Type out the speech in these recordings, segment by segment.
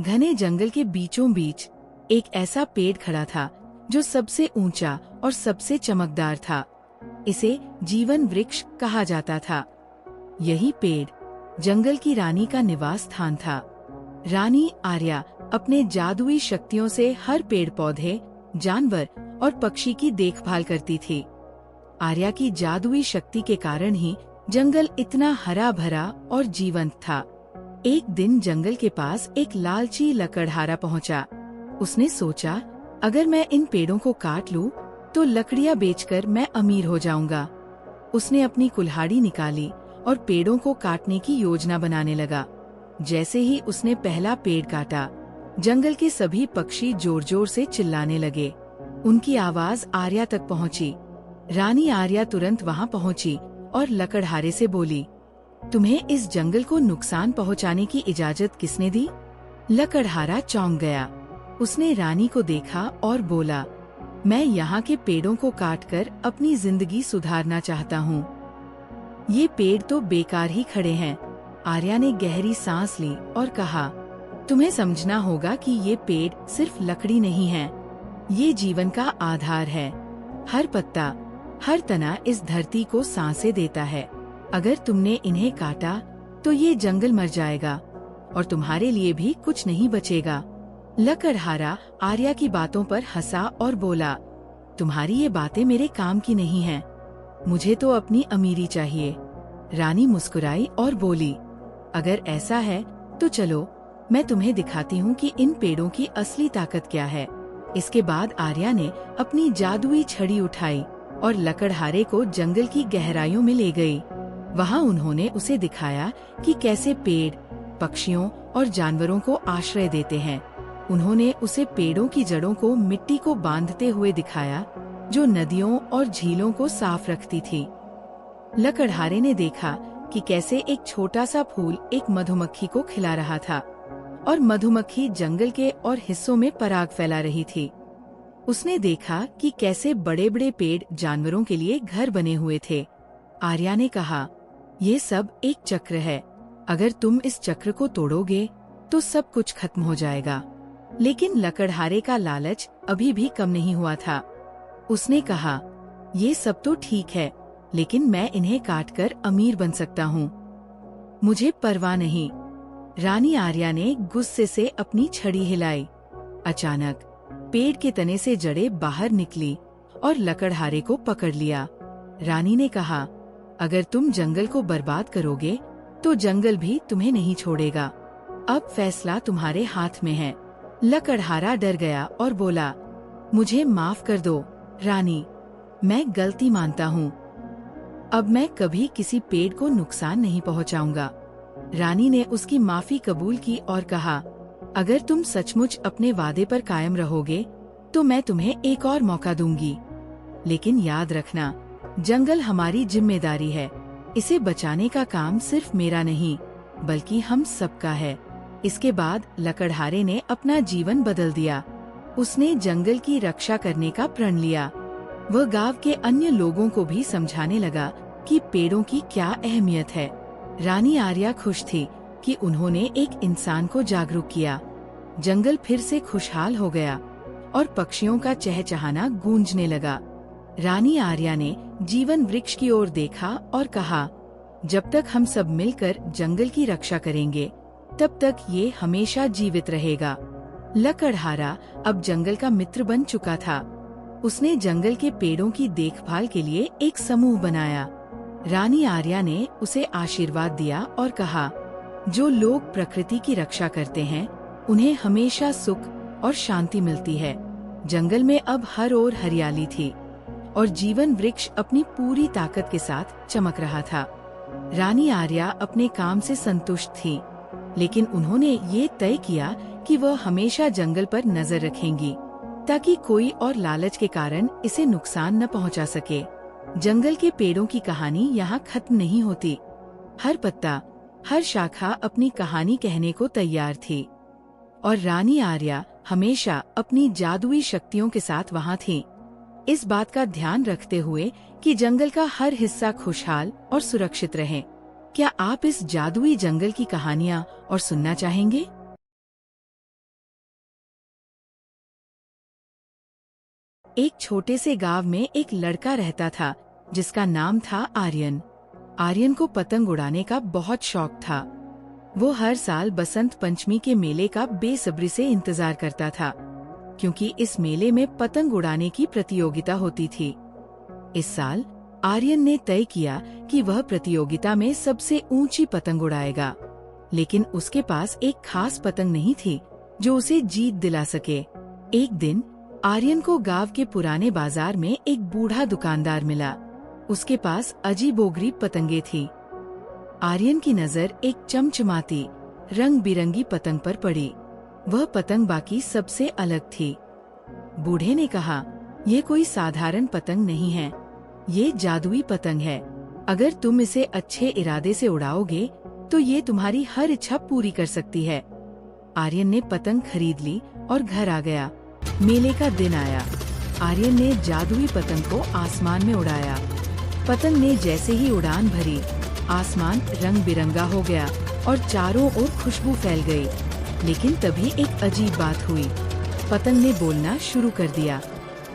घने जंगल के बीचों बीच एक ऐसा पेड़ खड़ा था जो सबसे ऊंचा और सबसे चमकदार था। इसे जीवन वृक्ष कहा जाता था। यही पेड़ जंगल की रानी का निवास स्थान था। रानी आर्या अपने जादुई शक्तियों से हर पेड़ पौधे, जानवर और पक्षी की देखभाल करती थी। आर्या की जादुई शक्ति के कारण ही जंगल इतना हरा भरा और जीवंत था। एक दिन जंगल के पास एक लालची लकड़हारा पहुंचा। उसने सोचा, अगर मैं इन पेड़ों को काट लूं, तो लकड़ियां बेचकर मैं अमीर हो जाऊंगा। उसने अपनी कुल्हाड़ी निकाली और पेड़ों को काटने की योजना बनाने लगा। जैसे ही उसने पहला पेड़ काटा, जंगल के सभी पक्षी जोर जोर से चिल्लाने लगे। उनकी आवाज आर्या तक पहुंची। रानी आर्या तुरंत वहां पहुंची और लकड़हारे से बोली, तुम्हें इस जंगल को नुकसान पहुंचाने की इजाजत किसने दी? लकड़हारा चौंक गया। उसने रानी को देखा और बोला, मैं यहाँ के पेड़ों को काटकर अपनी जिंदगी सुधारना चाहता हूँ। ये पेड़ तो बेकार ही खड़े हैं। आर्या ने गहरी सांस ली और कहा, तुम्हें समझना होगा कि ये पेड़ सिर्फ लकड़ी नहीं है, ये जीवन का आधार है। हर पत्ता, हर तना इस धरती को सांसें देता है। अगर तुमने इन्हें काटा तो ये जंगल मर जाएगा और तुम्हारे लिए भी कुछ नहीं बचेगा। लकड़हारा आर्या की बातों पर हंसा और बोला, तुम्हारी ये बातें मेरे काम की नहीं हैं। मुझे तो अपनी अमीरी चाहिए। रानी मुस्कुराई और बोली, अगर ऐसा है तो चलो, मैं तुम्हें दिखाती हूँ कि इन पेड़ों की असली ताकत क्या है। इसके बाद आर्या ने अपनी जादुई छड़ी उठाई और लकड़हारे को जंगल की गहराइयों में ले गई। वहाँ उन्होंने उसे दिखाया कि कैसे पेड़ पक्षियों और जानवरों को आश्रय देते हैं। उन्होंने उसे पेड़ों की जड़ों को मिट्टी को बांधते हुए दिखाया, जो नदियों और झीलों को साफ रखती थी। लकड़हारे ने देखा कि कैसे एक छोटा सा फूल एक मधुमक्खी को खिला रहा था और मधुमक्खी जंगल के और हिस्सों में पराग फैला रही थी। उसने देखा कि कैसे बड़े बड़े पेड़ जानवरों के लिए घर बने हुए थे। आर्या ने कहा, ये सब एक चक्र है। अगर तुम इस चक्र को तोड़ोगे तो सब कुछ खत्म हो जाएगा। लेकिन लकड़हारे का लालच अभी भी कम नहीं हुआ था। उसने कहा, ये सब तो ठीक है, लेकिन मैं इन्हें काटकर अमीर बन सकता हूँ। मुझे परवाह नहीं। रानी आर्या ने गुस्से से अपनी छड़ी हिलाई। अचानक पेड़ के तने से जड़ें बाहर निकली और लकड़हारे को पकड़ लिया। रानी ने कहा, अगर तुम जंगल को बर्बाद करोगे तो जंगल भी तुम्हें नहीं छोड़ेगा। अब फैसला तुम्हारे हाथ में है। लकड़हारा डर गया और बोला, मुझे माफ कर दो रानी, मैं गलती मानता हूँ। अब मैं कभी किसी पेड़ को नुकसान नहीं पहुँचाऊंगा। रानी ने उसकी माफी कबूल की और कहा, अगर तुम सचमुच अपने वादे पर कायम रहोगे तो मैं तुम्हें एक और मौका दूंगी। लेकिन याद रखना, जंगल हमारी जिम्मेदारी है। इसे बचाने का काम सिर्फ मेरा नहीं, बल्कि हम सबका है। इसके बाद लकड़हारे ने अपना जीवन बदल दिया। उसने जंगल की रक्षा करने का प्रण लिया। वह गांव के अन्य लोगों को भी समझाने लगा कि पेड़ों की क्या अहमियत है। रानी आर्या खुश थी कि उन्होंने एक इंसान को जागरूक किया। जंगल फिर से खुशहाल हो गया और पक्षियों का चहचहाना गूंजने लगा। रानी आर्या ने जीवन वृक्ष की ओर देखा और कहा, जब तक हम सब मिलकर जंगल की रक्षा करेंगे, तब तक ये हमेशा जीवित रहेगा। लकड़हारा अब जंगल का मित्र बन चुका था। उसने जंगल के पेड़ों की देखभाल के लिए एक समूह बनाया। रानी आर्या ने उसे आशीर्वाद दिया और कहा, जो लोग प्रकृति की रक्षा करते हैं, उन्हें हमेशा सुख और शांति मिलती है। जंगल में अब हर ओर हरियाली थी और जीवन वृक्ष अपनी पूरी ताकत के साथ चमक रहा था। रानी आर्या अपने काम से संतुष्ट थी, लेकिन उन्होंने ये तय किया कि वह हमेशा जंगल पर नजर रखेंगी, ताकि कोई और लालच के कारण इसे नुकसान न पहुंचा सके। जंगल के पेड़ों की कहानी यहाँ खत्म नहीं होती। हर पत्ता, हर शाखा अपनी कहानी कहने को तैयार थी और रानी आर्या हमेशा अपनी जादुई शक्तियों के साथ वहाँ थी। इस बात का ध्यान रखते हुए कि जंगल का हर हिस्सा खुशहाल और सुरक्षित रहे। क्या आप इस जादुई जंगल की कहानियाँ और सुनना चाहेंगे? एक छोटे से गांव में एक लड़का रहता था जिसका नाम था आर्यन। आर्यन को पतंग उड़ाने का बहुत शौक था। वो हर साल बसंत पंचमी के मेले का बेसब्री से इंतजार करता था, क्योंकि इस मेले में पतंग उड़ाने की प्रतियोगिता होती थी। इस साल आर्यन ने तय किया कि वह प्रतियोगिता में सबसे ऊंची पतंग उड़ाएगा, लेकिन उसके पास एक खास पतंग नहीं थी जो उसे जीत दिला सके। एक दिन आर्यन को गांव के पुराने बाजार में एक बूढ़ा दुकानदार मिला। उसके पास अजीबोगरीब पतंगे थी। आर्यन की नजर एक चमचमाती रंग बिरंगी पतंग पर पड़ी। वह पतंग बाकी सबसे अलग थी। बूढ़े ने कहा, ये कोई साधारण पतंग नहीं है, ये जादुई पतंग है। अगर तुम इसे अच्छे इरादे से उड़ाओगे तो ये तुम्हारी हर इच्छा पूरी कर सकती है। आर्यन ने पतंग खरीद ली और घर आ गया। मेले का दिन आया। आर्यन ने जादुई पतंग को आसमान में उड़ाया। पतंग ने जैसे ही उड़ान भरी, आसमान रंग बिरंगा हो गया और चारों ओर खुशबू फैल गई। लेकिन तभी एक अजीब बात हुई। पतंग ने बोलना शुरू कर दिया।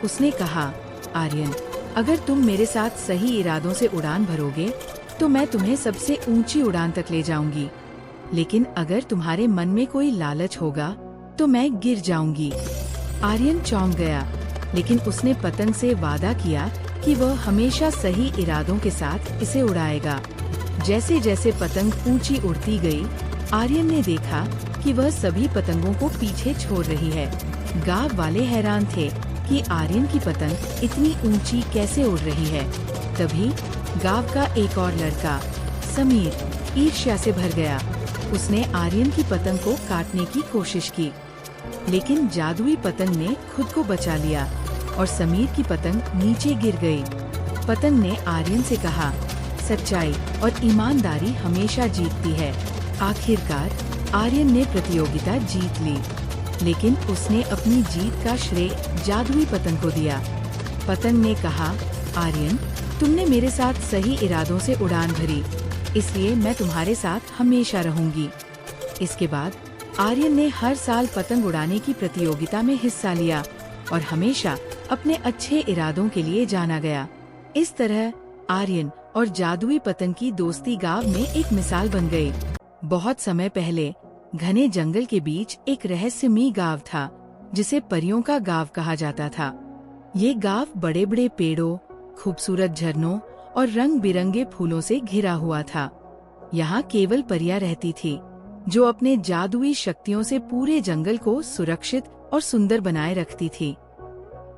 उसने कहा, आर्यन, अगर तुम मेरे साथ सही इरादों से उड़ान भरोगे तो मैं तुम्हें सबसे ऊंची उड़ान तक ले जाऊंगी। लेकिन अगर तुम्हारे मन में कोई लालच होगा तो मैं गिर जाऊंगी। आर्यन चौंक गया, लेकिन उसने पतंग से वादा किया कि वह हमेशा सही इरादों के साथ इसे उड़ाएगा। जैसे जैसे पतंग ऊंची उड़ती गई, आर्यन ने देखा कि वह सभी पतंगों को पीछे छोड़ रही है। गांव वाले हैरान थे कि आर्यन की पतंग इतनी ऊंची कैसे उड़ रही है। तभी गांव का एक और लड़का समीर ईर्ष्या से भर गया। उसने आर्यन की पतंग को काटने की कोशिश की, लेकिन जादुई पतंग ने खुद को बचा लिया और समीर की पतंग नीचे गिर गई। पतंग ने आर्यन से कहा, सच्चाई और ईमानदारी हमेशा जीतती है। आखिरकार आर्यन ने प्रतियोगिता जीत ली, लेकिन उसने अपनी जीत का श्रेय जादुई पतंग को दिया। पतंग ने कहा, आर्यन, तुमने मेरे साथ सही इरादों से उड़ान भरी, इसलिए मैं तुम्हारे साथ हमेशा रहूंगी। इसके बाद आर्यन ने हर साल पतंग उड़ाने की प्रतियोगिता में हिस्सा लिया और हमेशा अपने अच्छे इरादों के लिए जाना गया। इस तरह आर्यन और जादुई पतंग की दोस्ती गांव में एक मिसाल बन गई। बहुत समय पहले घने जंगल के बीच एक रहस्यमयी गांव था, जिसे परियों का गांव कहा जाता था। ये गांव बड़े बड़े पेड़ों, खूबसूरत झरनों और रंग बिरंगे फूलों से घिरा हुआ था। यहाँ केवल परियां रहती थी, जो अपने जादुई शक्तियों से पूरे जंगल को सुरक्षित और सुंदर बनाए रखती थी।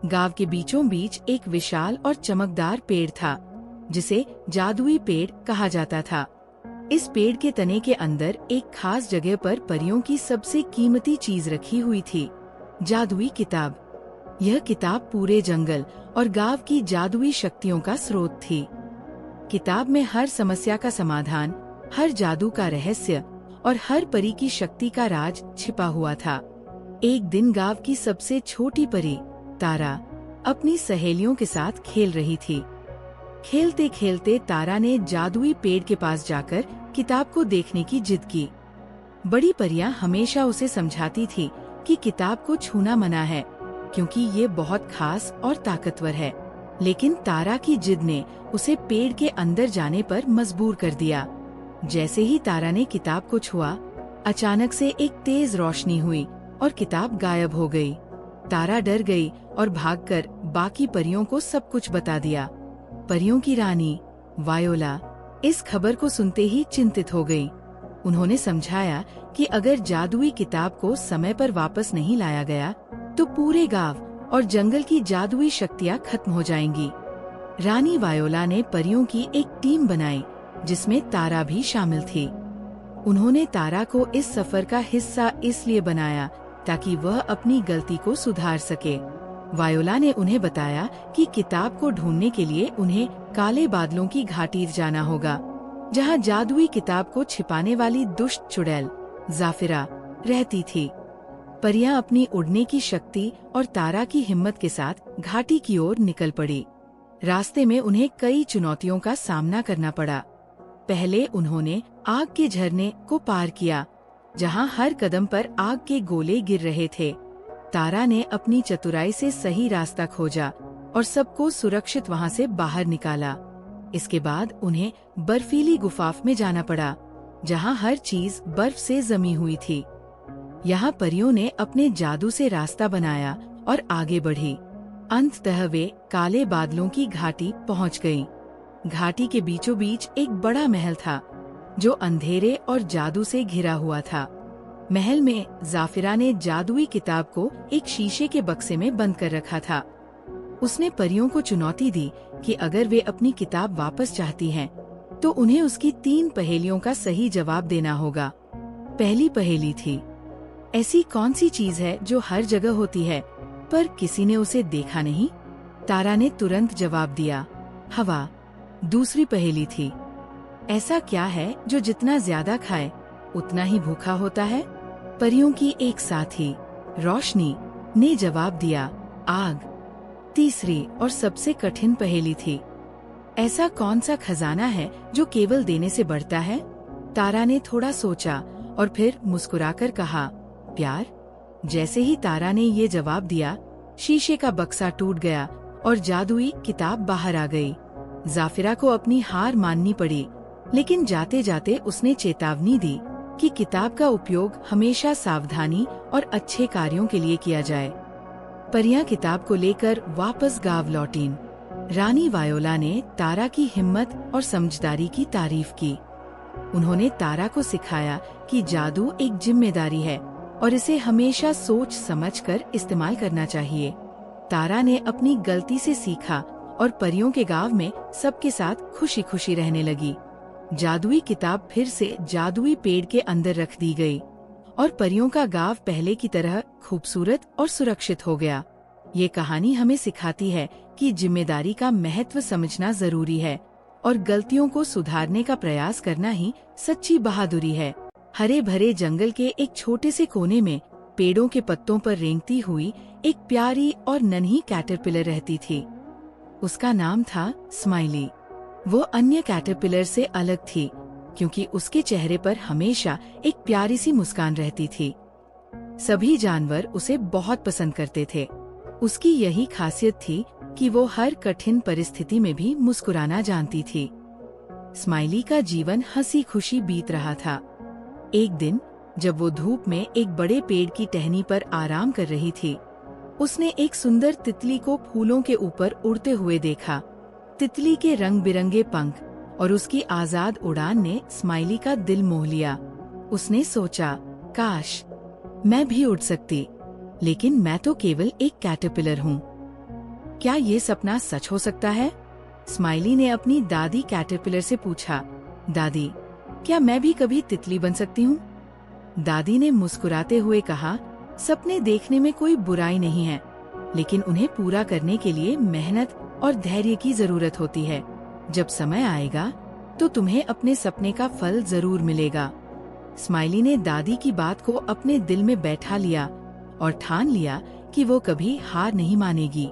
गांव के बीचों बीच एक विशाल और चमकदार पेड़ था, जिसे जादुई पेड़ कहा जाता था। इस पेड़ के तने के अंदर एक खास जगह पर परियों की सबसे कीमती चीज रखी हुई थी, जादुई किताब। यह किताब पूरे जंगल और गांव की जादुई शक्तियों का स्रोत थी। किताब में हर समस्या का समाधान, हर जादू का रहस्य और हर परी की शक्ति का राज छिपा हुआ था। एक दिन गांव की सबसे छोटी परी तारा अपनी सहेलियों के साथ खेल रही थी। खेलते खेलते तारा ने जादुई पेड़ के पास जाकर किताब को देखने की जिद की। बड़ी परियां हमेशा उसे समझाती थी कि किताब को छूना मना है, क्योंकि ये बहुत खास और ताकतवर है। लेकिन तारा की जिद ने उसे पेड़ के अंदर जाने पर मजबूर कर दिया। जैसे ही तारा ने किताब को छुआ, अचानक से एक तेज रोशनी हुई और किताब गायब हो गई। तारा डर गई और भागकर बाकी परियों को सब कुछ बता दिया। परियों की रानी वायोला इस खबर को सुनते ही चिंतित हो गई। उन्होंने समझाया कि अगर जादुई किताब को समय पर वापस नहीं लाया गया तो पूरे गांव और जंगल की जादुई शक्तियां खत्म हो जाएंगी। रानी वायोला ने परियों की एक टीम बनाई, जिसमें तारा भी शामिल थी। उन्होंने तारा को इस सफर का हिस्सा इसलिए बनाया ताकि वह अपनी गलती को सुधार सके। वायोला ने उन्हें बताया कि किताब को ढूंढने के लिए उन्हें काले बादलों की घाटी जाना होगा, जहां जादुई किताब को छिपाने वाली दुष्ट चुड़ैल जाफिरा रहती थी। परियां अपनी उड़ने की शक्ति और तारा की हिम्मत के साथ घाटी की ओर निकल पड़ी। रास्ते में उन्हें कई चुनौतियों का सामना करना पड़ा। पहले उन्होंने आग के झरने को पार किया, जहां हर कदम पर आग के गोले गिर रहे थे। तारा ने अपनी चतुराई से सही रास्ता खोजा और सबको सुरक्षित वहां से बाहर निकाला। इसके बाद उन्हें बर्फीली गुफाफ में जाना पड़ा, जहां हर चीज बर्फ से जमी हुई थी। यहाँ परियों ने अपने जादू से रास्ता बनाया और आगे बढ़ी। अंततः वे काले बादलों की घाटी पहुंच गईं। घाटी के बीचों बीच एक बड़ा महल था, जो अंधेरे और जादू से घिरा हुआ था। महल में जाफिरा ने जादुई किताब को एक शीशे के बक्से में बंद कर रखा था। उसने परियों को चुनौती दी कि अगर वे अपनी किताब वापस चाहती हैं, तो उन्हें उसकी 3 पहेलियों का सही जवाब देना होगा। पहली पहेली थी, ऐसी कौन सी चीज है जो हर जगह होती है पर किसी ने उसे देखा नहीं? तारा ने तुरंत जवाब दिया, हवा। दूसरी पहेली थी, ऐसा क्या है जो जितना ज्यादा खाए उतना ही भूखा होता है? परियों की एक साथी रोशनी ने जवाब दिया, आग। तीसरी और सबसे कठिन पहेली थी, ऐसा कौन सा खजाना है जो केवल देने से बढ़ता है? तारा ने थोड़ा सोचा और फिर मुस्कुराकर कहा, प्यार। जैसे ही तारा ने ये जवाब दिया, शीशे का बक्सा टूट गया और जादुई किताब बाहर आ गई। जाफिरा को अपनी हार माननी पड़ी, लेकिन जाते जाते उसने चेतावनी दी कि किताब का उपयोग हमेशा सावधानी और अच्छे कार्यों के लिए किया जाए। परियां किताब को लेकर वापस गांव लौटीं। रानी वायोला ने तारा की हिम्मत और समझदारी की तारीफ की। उन्होंने तारा को सिखाया कि जादू एक जिम्मेदारी है और इसे हमेशा सोच समझकर इस्तेमाल करना चाहिए। तारा ने अपनी गलती से सीखा और परियों के गांव में सबके साथ खुशी खुशी रहने लगी। जादुई किताब फिर से जादुई पेड़ के अंदर रख दी गई और परियों का गांव पहले की तरह खूबसूरत और सुरक्षित हो गया। ये कहानी हमें सिखाती है कि जिम्मेदारी का महत्व समझना जरूरी है और गलतियों को सुधारने का प्रयास करना ही सच्ची बहादुरी है। हरे भरे जंगल के एक छोटे से कोने में पेड़ों के पत्तों पर रेंगती हुई एक प्यारी और नन्ही कैटरपिलर रहती थी। उसका नाम था स्माइली। वो अन्य कैटरपिलर से अलग थी क्योंकि उसके चेहरे पर हमेशा एक प्यारी सी मुस्कान रहती थी। सभी जानवर उसे बहुत पसंद करते थे। उसकी यही खासियत थी कि वो हर कठिन परिस्थिति में भी मुस्कुराना जानती थी। स्माइली का जीवन हंसी खुशी बीत रहा था। एक दिन जब वो धूप में एक बड़े पेड़ की टहनी पर आराम कर रही थी, उसने एक सुंदर तितली को फूलों के ऊपर उड़ते हुए देखा। तितली के रंग बिरंगे पंख और उसकी आजाद उड़ान ने स्माइली का दिल मोह लिया। उसने सोचा, काश मैं भी उड़ सकती, लेकिन मैं तो केवल एक कैटरपिलर हूँ। क्या ये सपना सच हो सकता है? स्माइली ने अपनी दादी कैटरपिलर से पूछा, दादी, क्या मैं भी कभी तितली बन सकती हूँ? दादी ने मुस्कुराते हुए कहा, सपने देखने में कोई बुराई नहीं है, लेकिन उन्हें पूरा करने के लिए मेहनत और धैर्य की जरूरत होती है। जब समय आएगा तो तुम्हें अपने सपने का फल जरूर मिलेगा। स्माइली ने दादी की बात को अपने दिल में बैठा लिया और ठान लिया कि वो कभी हार नहीं मानेगी।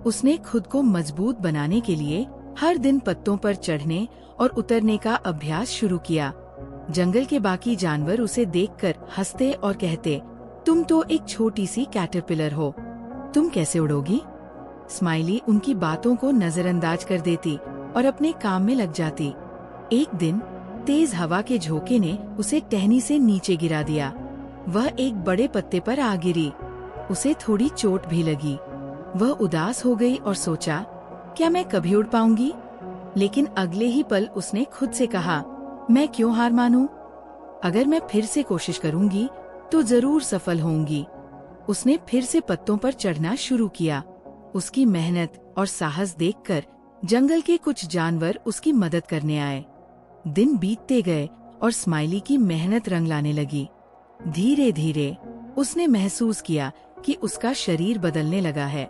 उसने खुद को मजबूत बनाने के लिए हर दिन पत्तों पर चढ़ने और उतरने का अभ्यास शुरू किया। जंगल के बाकी जानवर उसे देखकर हंसते और कहते, तुम तो एक छोटी सी कैटरपिलर हो, तुम कैसे उड़ोगी? स्माइली उनकी बातों को नजरअंदाज कर देती और अपने काम में लग जाती। एक दिन तेज हवा के झोंके ने उसे टहनी से नीचे गिरा दिया। वह एक बड़े पत्ते पर आ गिरी। उसे थोड़ी चोट भी लगी। वह उदास हो गई और सोचा, क्या मैं कभी उड़ पाऊंगी? लेकिन अगले ही पल उसने खुद से कहा, मैं क्यों हार मानूं? अगर मैं फिर से कोशिश करूंगी तो जरूर सफल होऊंगी। उसने फिर से पत्तों पर चढ़ना शुरू किया। उसकी मेहनत और साहस देखकर जंगल के कुछ जानवर उसकी मदद करने आए। दिन बीतते गए और स्माइली की मेहनत रंग लाने लगी। धीरे धीरे उसने महसूस किया कि उसका शरीर बदलने लगा है।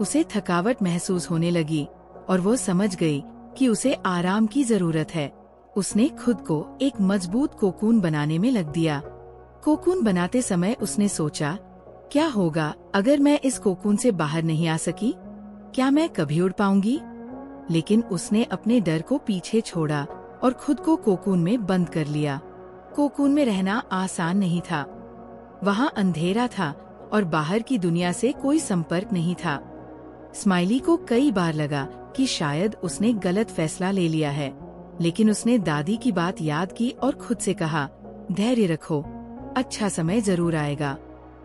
उसे थकावट महसूस होने लगी और वो समझ गई कि उसे आराम की जरूरत है। उसने खुद को एक मजबूत कोकून बनाने में लग दिया। कोकून बनाते समय उसने सोचा, क्या होगा अगर मैं इस कोकून से बाहर नहीं आ सकी? क्या मैं कभी उड़ पाऊंगी? लेकिन उसने अपने डर को पीछे छोड़ा और खुद को कोकून में बंद कर लिया। कोकून में रहना आसान नहीं था। वहाँ अंधेरा था और बाहर की दुनिया से कोई संपर्क नहीं था। स्माइली को कई बार लगा कि शायद उसने गलत फैसला ले लिया है, लेकिन उसने दादी की बात याद की और खुद से कहा, धैर्य रखो, अच्छा समय जरूर आएगा।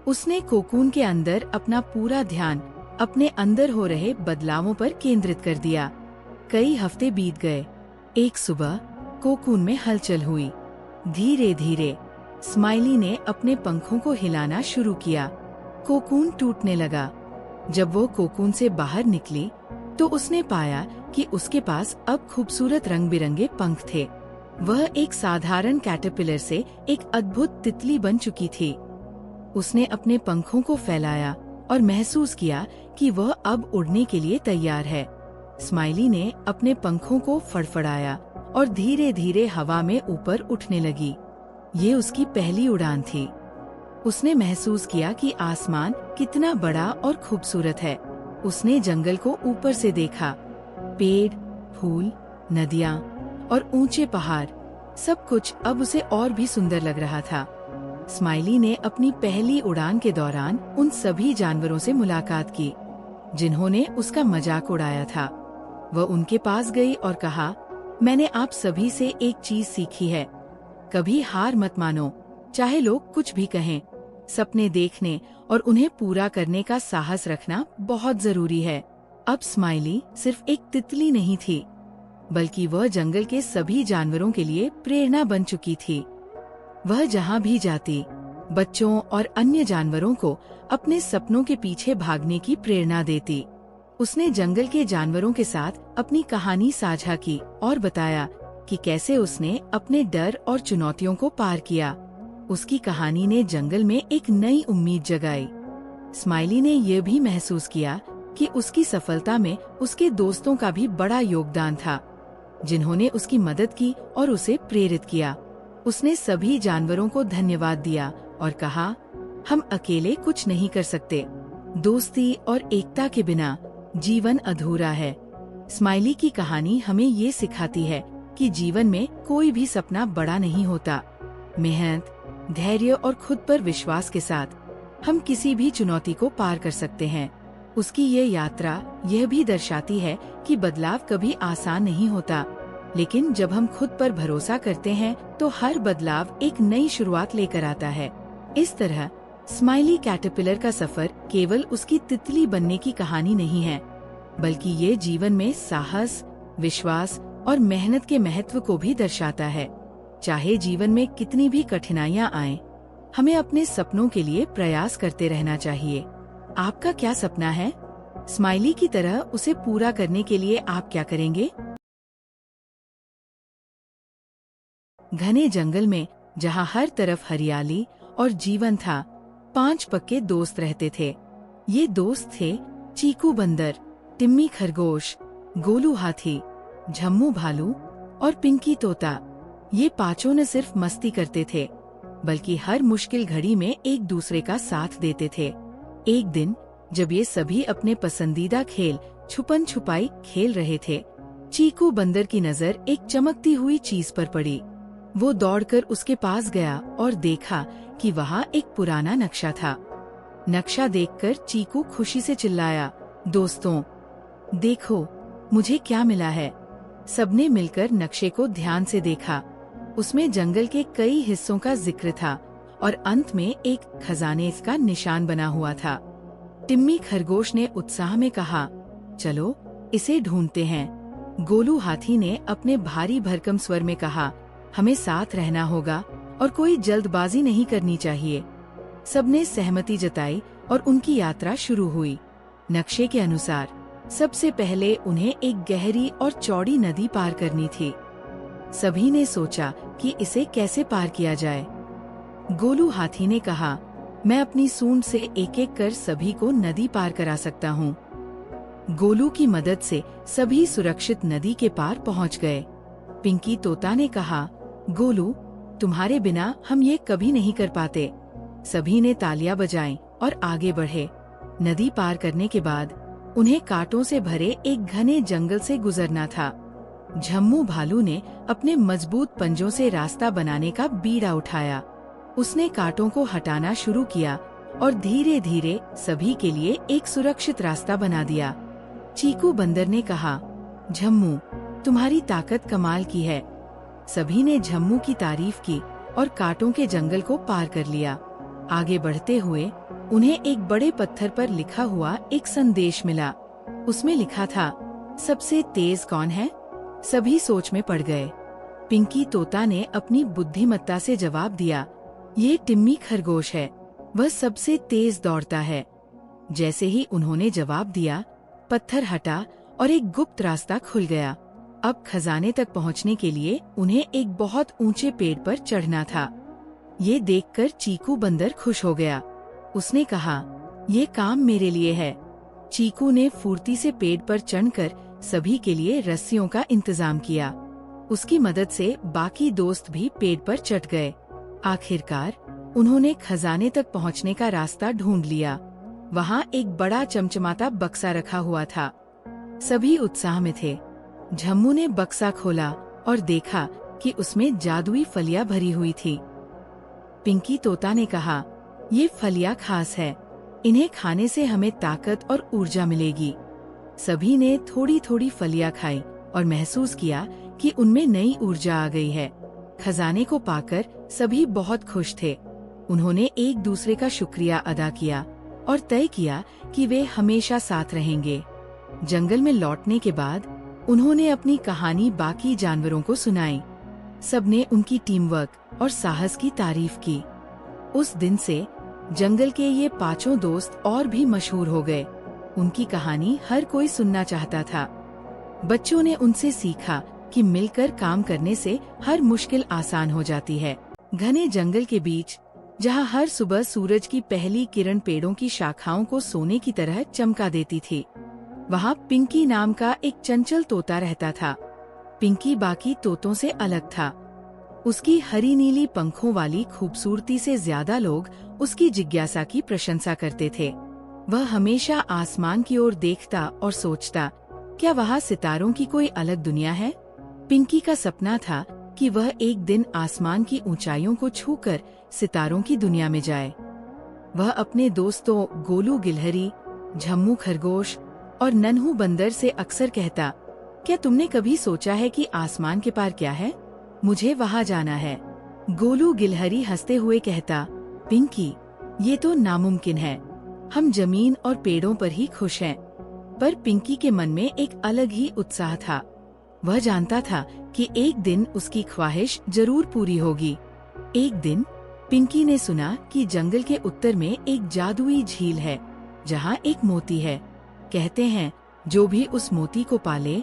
उसने कोकून के अंदर अपना पूरा ध्यान अपने अंदर हो रहे बदलावों पर केंद्रित कर दिया। कई हफ्ते बीत गए। एक सुबह कोकून में हलचल हुई। धीरे धीरे स्माइली ने अपने पंखों को हिलाना शुरू किया। कोकून टूटने लगा। जब वो कोकून से बाहर निकली तो उसने पाया कि उसके पास अब खूबसूरत रंग बिरंगे पंख थे। वह एक साधारण कैटरपिलर से एक अद्भुत तितली बन चुकी थी। उसने अपने पंखों को फैलाया और महसूस किया कि वह अब उड़ने के लिए तैयार है। स्माइली ने अपने पंखों को फड़फड़ाया और धीरे धीरे हवा में ऊपर उठने लगी। ये उसकी पहली उड़ान थी। उसने महसूस किया कि आसमान कितना बड़ा और खूबसूरत है। उसने जंगल को ऊपर से देखा। पेड़, फूल, नदियाँ और ऊंचे पहाड़, सब कुछ अब उसे और भी सुंदर लग रहा था। स्माइली ने अपनी पहली उड़ान के दौरान उन सभी जानवरों से मुलाकात की जिन्होंने उसका मजाक उड़ाया था। वह उनके पास गई और कहा, मैंने आप सभी से एक चीज सीखी है, कभी हार मत मानो, चाहे लोग कुछ भी कहें। सपने देखने और उन्हें पूरा करने का साहस रखना बहुत जरूरी है। अब स्माइली सिर्फ एक तितली नहीं थी, बल्कि वह जंगल के सभी जानवरों के लिए प्रेरणा बन चुकी थी। वह जहाँ भी जाती, बच्चों और अन्य जानवरों को अपने सपनों के पीछे भागने की प्रेरणा देती। उसने जंगल के जानवरों के साथ अपनी कहानी साझा की और बताया कि कैसे उसने अपने डर और चुनौतियों को पार किया। उसकी कहानी ने जंगल में एक नई उम्मीद जगाई। स्माइली ने यह भी महसूस किया कि उसकी सफलता में उसके दोस्तों का भी बड़ा योगदान था, जिन्होंने उसकी मदद की और उसे प्रेरित किया। उसने सभी जानवरों को धन्यवाद दिया और कहा, हम अकेले कुछ नहीं कर सकते। दोस्ती और एकता के बिना जीवन अधूरा है। स्माइली की कहानी हमें ये सिखाती है कि जीवन में कोई भी सपना बड़ा नहीं होता। मेहनत, धैर्य और खुद पर विश्वास के साथ हम किसी भी चुनौती को पार कर सकते हैं। उसकी ये यात्रा यह भी दर्शाती है कि बदलाव कभी आसान नहीं होता, लेकिन जब हम खुद पर भरोसा करते हैं तो हर बदलाव एक नई शुरुआत लेकर आता है। इस तरह स्माइली कैटरपिलर का सफर केवल उसकी तितली बनने की कहानी नहीं है, बल्कि ये जीवन में साहस, विश्वास और मेहनत के महत्व को भी दर्शाता है। चाहे जीवन में कितनी भी कठिनाइयाँ आएं, हमें अपने सपनों के लिए प्रयास करते रहना चाहिए। आपका क्या सपना है? स्माइली की तरह उसे पूरा करने के लिए आप क्या करेंगे? घने जंगल में जहाँ हर तरफ हरियाली और जीवन था, 5 पक्के दोस्त रहते थे। ये दोस्त थे चीकू बंदर, टिम्मी खरगोश, गोलू हाथी, झम्मू भालू और पिंकी तोता। ये पांचों न सिर्फ मस्ती करते थे, बल्कि हर मुश्किल घड़ी में एक दूसरे का साथ देते थे। एक दिन जब ये सभी अपने पसंदीदा खेल छुपन छुपाई खेल रहे थे, चीकू बंदर की नजर एक चमकती हुई चीज पर पड़ी। वो दौड़कर उसके पास गया और देखा कि वहाँ एक पुराना नक्शा था। नक्शा देखकर चीकू खुशी से चिल्लाया, दोस्तों, देखो मुझे क्या मिला है। सबने मिलकर नक्शे को ध्यान से देखा। उसमें जंगल के कई हिस्सों का जिक्र था और अंत में एक खजाने का निशान बना हुआ था। टिम्मी खरगोश ने उत्साह में कहा, चलो इसे ढूंढते हैं। गोलू हाथी ने अपने भारी भरकम स्वर में कहा, हमें साथ रहना होगा और कोई जल्दबाजी नहीं करनी चाहिए। सबने सहमति जताई और उनकी यात्रा शुरू हुई। नक्शे के अनुसार सबसे पहले उन्हें एक गहरी और चौड़ी नदी पार करनी थी। सभी ने सोचा कि इसे कैसे पार किया जाए। गोलू हाथी ने कहा, मैं अपनी सूंड से एक एक कर सभी को नदी पार करा सकता हूँ। गोलू की मदद से सभी सुरक्षित नदी के पार पहुँच गए। पिंकी तोता ने कहा, गोलू, तुम्हारे बिना हम ये कभी नहीं कर पाते। सभी ने तालियां बजाईं और आगे बढ़े। नदी पार करने के बाद उन्हें कांटों से भरे एक घने जंगल से गुजरना था। झम्मू भालू ने अपने मजबूत पंजों से रास्ता बनाने का बीड़ा उठाया। उसने कांटों को हटाना शुरू किया और धीरे धीरे सभी के लिए एक सुरक्षित रास्ता बना दिया। चीकू बंदर ने कहा, झम्मू, तुम्हारी ताकत कमाल की है। सभी ने झम्मू की तारीफ की और कांटों के जंगल को पार कर लिया। आगे बढ़ते हुए उन्हें एक बड़े पत्थर पर लिखा हुआ एक संदेश मिला। उसमें लिखा था, सबसे तेज कौन है? सभी सोच में पड़ गए। पिंकी तोता ने अपनी बुद्धिमत्ता से जवाब दिया, ये टिम्मी खरगोश है, वह सबसे तेज दौड़ता है। जैसे ही उन्होंने जवाब दिया, पत्थर हटा और एक गुप्त रास्ता खुल गया। अब खजाने तक पहुंचने के लिए उन्हें एक बहुत ऊंचे पेड़ पर चढ़ना था। ये देखकर चीकू बंदर खुश हो गया। उसने कहा, ये काम मेरे लिए है। चीकू ने फुर्ती से पेड़ पर चढ़कर सभी के लिए रस्सियों का इंतजाम किया। उसकी मदद से बाकी दोस्त भी पेड़ पर चढ़ गए। आखिरकार उन्होंने खजाने तक पहुंचने का रास्ता ढूंढ लिया। वहाँ एक बड़ा चमचमाता बक्सा रखा हुआ था। सभी उत्साह में थे। झम्मू ने बक्सा खोला और देखा कि उसमें जादुई फलियां भरी हुई थी। पिंकी तोता ने कहा, ये फलियां खास है, इन्हें खाने से हमें ताकत और ऊर्जा मिलेगी। सभी ने थोड़ी थोड़ी फलियां खाई और महसूस किया कि उनमें नई ऊर्जा आ गई है। खजाने को पाकर सभी बहुत खुश थे। उन्होंने एक दूसरे का शुक्रिया अदा किया और तय किया कि वे हमेशा साथ रहेंगे। जंगल में लौटने के बाद उन्होंने अपनी कहानी बाकी जानवरों को सुनाई। सबने उनकी टीम वर्क और साहस की तारीफ की। उस दिन से जंगल के ये पांचों दोस्त और भी मशहूर हो गए। उनकी कहानी हर कोई सुनना चाहता था। बच्चों ने उनसे सीखा कि मिलकर काम करने से हर मुश्किल आसान हो जाती है। घने जंगल के बीच, जहाँ हर सुबह सूरज की पहली किरण पेड़ों की शाखाओं को सोने की तरह चमका देती थी, वहाँ पिंकी नाम का एक चंचल तोता रहता था। पिंकी बाकी तोतों से अलग था। उसकी हरी नीली पंखों वाली खूबसूरती से ज्यादा लोग उसकी जिज्ञासा की प्रशंसा करते थे। वह हमेशा आसमान की ओर देखता और सोचता, क्या वहाँ सितारों की कोई अलग दुनिया है? पिंकी का सपना था कि वह एक दिन आसमान की ऊंचाइयों को छूकर सितारों की दुनिया में जाए। वह अपने दोस्तों गोलू गिलहरी, झम्मू खरगोश और नन्हू बंदर से अक्सर कहता, क्या तुमने कभी सोचा है कि आसमान के पार क्या है? मुझे वहाँ जाना है। गोलू गिलहरी हंसते हुए कहता, पिंकी, ये तो नामुमकिन है। हम जमीन और पेड़ों पर ही खुश हैं। पर पिंकी के मन में एक अलग ही उत्साह था। वह जानता था कि एक दिन उसकी ख्वाहिश जरूर पूरी होगी। एक दिन पिंकी ने सुना कि जंगल के उत्तर में एक जादुई झील है, जहाँ एक मोती है। कहते हैं, जो भी उस मोती को पाले,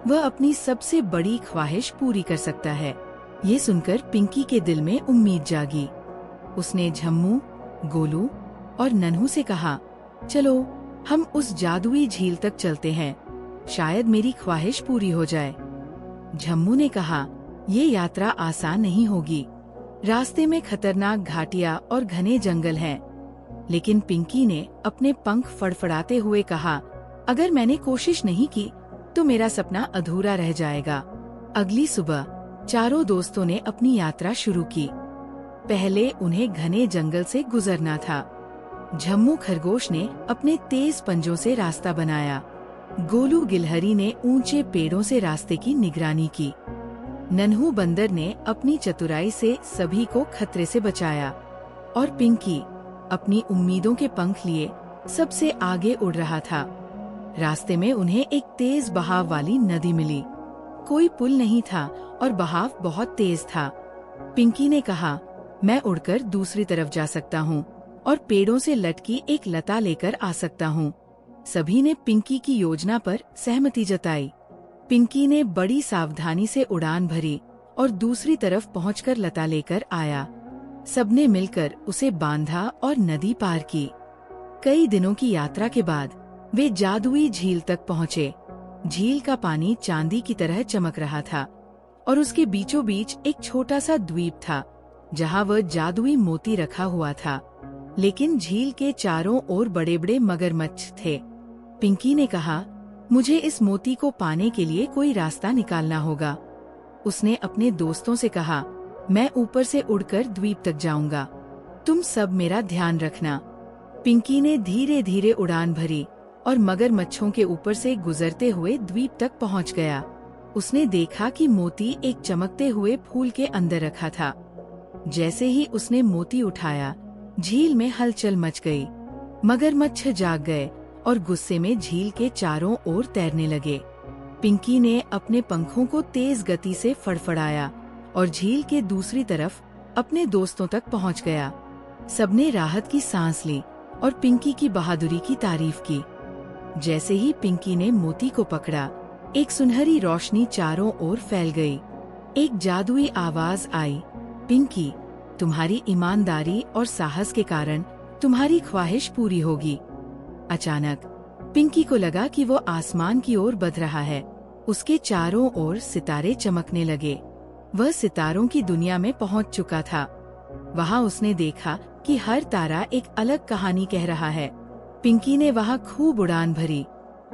वह अपनी सबसे बड़ी ख्वाहिश पूरी कर सकता है। ये सुनकर पिंकी के दिल में उम्मीद जागी। उसने झम्मू, गोलू और नन्हू से कहा, चलो हम उस जादुई झील तक चलते हैं, शायद मेरी ख्वाहिश पूरी हो जाए। झम्मू ने कहा, ये यात्रा आसान नहीं होगी। रास्ते में खतरनाक घाटियां और घने जंगल हैं। लेकिन पिंकी ने अपने पंख फड़फड़ाते हुए कहा, अगर मैंने कोशिश नहीं की तो मेरा सपना अधूरा रह जाएगा। अगली सुबह चारों दोस्तों ने अपनी यात्रा शुरू की। पहले उन्हें घने जंगल से गुजरना था। झम्मू खरगोश ने अपने तेज पंजों से रास्ता बनाया। गोलू गिलहरी ने ऊंचे पेड़ों से रास्ते की निगरानी की। नन्हू बंदर ने अपनी चतुराई से सभी को खतरे से बचाया। और पिंकी अपनी उम्मीदों के पंख लिए सबसे आगे उड़ रहा था। रास्ते में उन्हें एक तेज बहाव वाली नदी मिली। कोई पुल नहीं था और बहाव बहुत तेज था। पिंकी ने कहा, मैं उड़कर दूसरी तरफ जा सकता हूँ और पेड़ों से लटकी एक लता लेकर आ सकता हूँ। सभी ने पिंकी की योजना पर सहमति जताई। पिंकी ने बड़ी सावधानी से उड़ान भरी और दूसरी तरफ पहुंचकर लता लेकर आया। सबने मिलकर उसे बांधा और नदी पार की। कई दिनों की यात्रा के बाद वे जादुई झील तक पहुँचे। झील का पानी चांदी की तरह चमक रहा था और उसके बीचों बीच एक छोटा सा द्वीप था, जहाँ वह जादुई मोती रखा हुआ था। लेकिन झील के चारों ओर बड़े बड़े मगरमच्छ थे। पिंकी ने कहा, मुझे इस मोती को पाने के लिए कोई रास्ता निकालना होगा। उसने अपने दोस्तों से कहा, मैं ऊपर से उड़कर द्वीप तक जाऊंगा, तुम सब मेरा ध्यान रखना। पिंकी ने धीरे धीरे उड़ान भरी और मगरमच्छों के ऊपर से गुजरते हुए द्वीप तक पहुंच गया। उसने देखा कि मोती एक चमकते हुए फूल के अंदर रखा था। जैसे ही उसने मोती उठाया, झील में हलचल मच गई। मगरमच्छ जाग गए और गुस्से में झील के चारों ओर तैरने लगे। पिंकी ने अपने पंखों को तेज गति से फड़फड़ाया और झील के दूसरी तरफ अपने दोस्तों तक पहुंच गया। सबने राहत की सांस ली और पिंकी की बहादुरी की तारीफ की। जैसे ही पिंकी ने मोती को पकड़ा, एक सुनहरी रोशनी चारों ओर फैल गई। एक जादुई आवाज आई, पिंकी, तुम्हारी ईमानदारी और साहस के कारण तुम्हारी ख्वाहिश पूरी होगी। अचानक पिंकी को लगा कि वो आसमान की ओर बढ़ रहा है। उसके चारों ओर सितारे चमकने लगे। वह सितारों की दुनिया में पहुंच चुका था। वहां उसने देखा कि हर तारा एक अलग कहानी कह रहा है। पिंकी ने वहां खूब उड़ान भरी,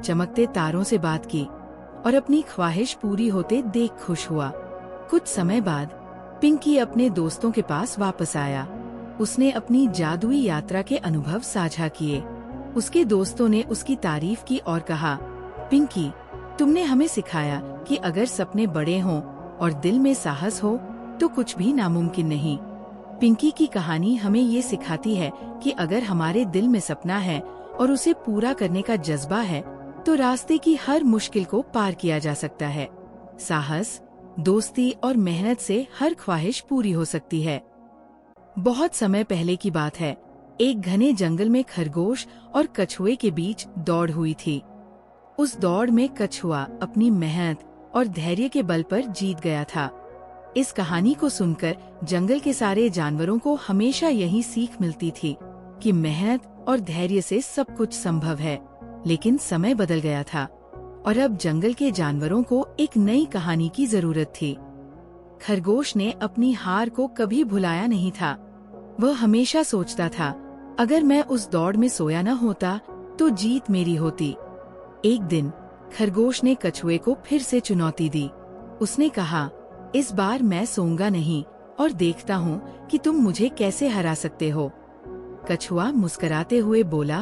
चमकते तारों से बात की और अपनी ख्वाहिश पूरी होते देख खुश हुआ। कुछ समय बाद पिंकी अपने दोस्तों के पास वापस आया। उसने अपनी जादुई यात्रा के अनुभव साझा किए। उसके दोस्तों ने उसकी तारीफ की और कहा, पिंकी, तुमने हमें सिखाया कि अगर सपने बड़े हों और दिल में साहस हो तो कुछ भी नामुमकिन नहीं। पिंकी की कहानी हमें ये सिखाती है कि अगर हमारे दिल में सपना है और उसे पूरा करने का जज्बा है तो रास्ते की हर मुश्किल को पार किया जा सकता है। साहस, दोस्ती और मेहनत से हर ख्वाहिश पूरी हो सकती है। बहुत समय पहले की बात है। एक घने जंगल में खरगोश और कछुए के बीच दौड़ हुई थी। उस दौड़ में कछुआ अपनी मेहनत और धैर्य के बल पर जीत गया था। इस कहानी को सुनकर जंगल के सारे जानवरों को हमेशा यही सीख मिलती थी कि मेहनत और धैर्य से सब कुछ संभव है। लेकिन समय बदल गया था और अब जंगल के जानवरों को एक नई कहानी की जरूरत थी। खरगोश ने अपनी हार को कभी भुलाया नहीं था। वह हमेशा सोचता था, अगर मैं उस दौड़ में सोया न होता तो जीत मेरी होती। एक दिन खरगोश ने कछुए को फिर से चुनौती दी। उसने कहा, इस बार मैं सोऊंगा नहीं और देखता हूँ कि तुम मुझे कैसे हरा सकते हो। कछुआ मुस्कुराते हुए बोला,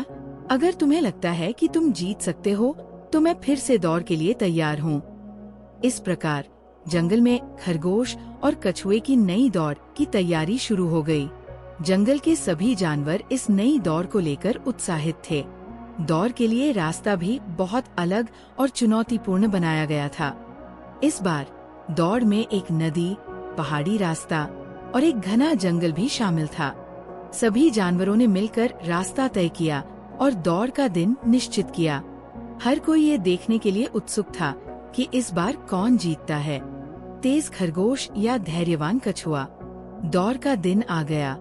अगर तुम्हें लगता है कि तुम जीत सकते हो तो मैं फिर से दौड़ के लिए तैयार हूँ। इस प्रकार जंगल में खरगोश और कछुए की नई दौड़ की तैयारी शुरू हो गई। जंगल के सभी जानवर इस नई दौड़ को लेकर उत्साहित थे। दौड़ के लिए रास्ता भी बहुत अलग और चुनौतीपूर्ण बनाया गया था। इस बार दौड़ में एक नदी, पहाड़ी रास्ता और एक घना जंगल भी शामिल था। सभी जानवरों ने मिलकर रास्ता तय किया और दौड़ का दिन निश्चित किया। हर कोई ये देखने के लिए उत्सुक था कि इस बार कौन जीतता है, तेज खरगोश या धैर्यवान कछुआ। दौड़ का दिन आ गया।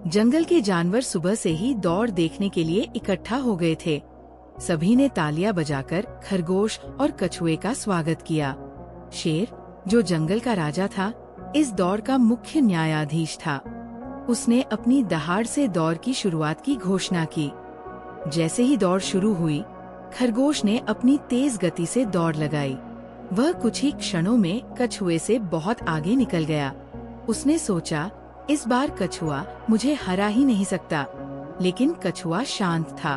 जंगल के जानवर सुबह से ही दौड़ देखने के लिए इकट्ठा हो गए थे। सभी ने तालियां बजाकर खरगोश और कछुए का स्वागत किया। शेर, जो जंगल का राजा था, इस दौड़ का मुख्य न्यायाधीश था। उसने अपनी दहाड़ से दौड़ की शुरुआत की घोषणा की। जैसे ही दौड़ शुरू हुई, खरगोश ने अपनी तेज गति से दौड़ लगाई। वह कुछ ही क्षणों में कछुए से बहुत आगे निकल गया। उसने सोचा, इस बार कछुआ मुझे हरा ही नहीं सकता। लेकिन कछुआ शांत था।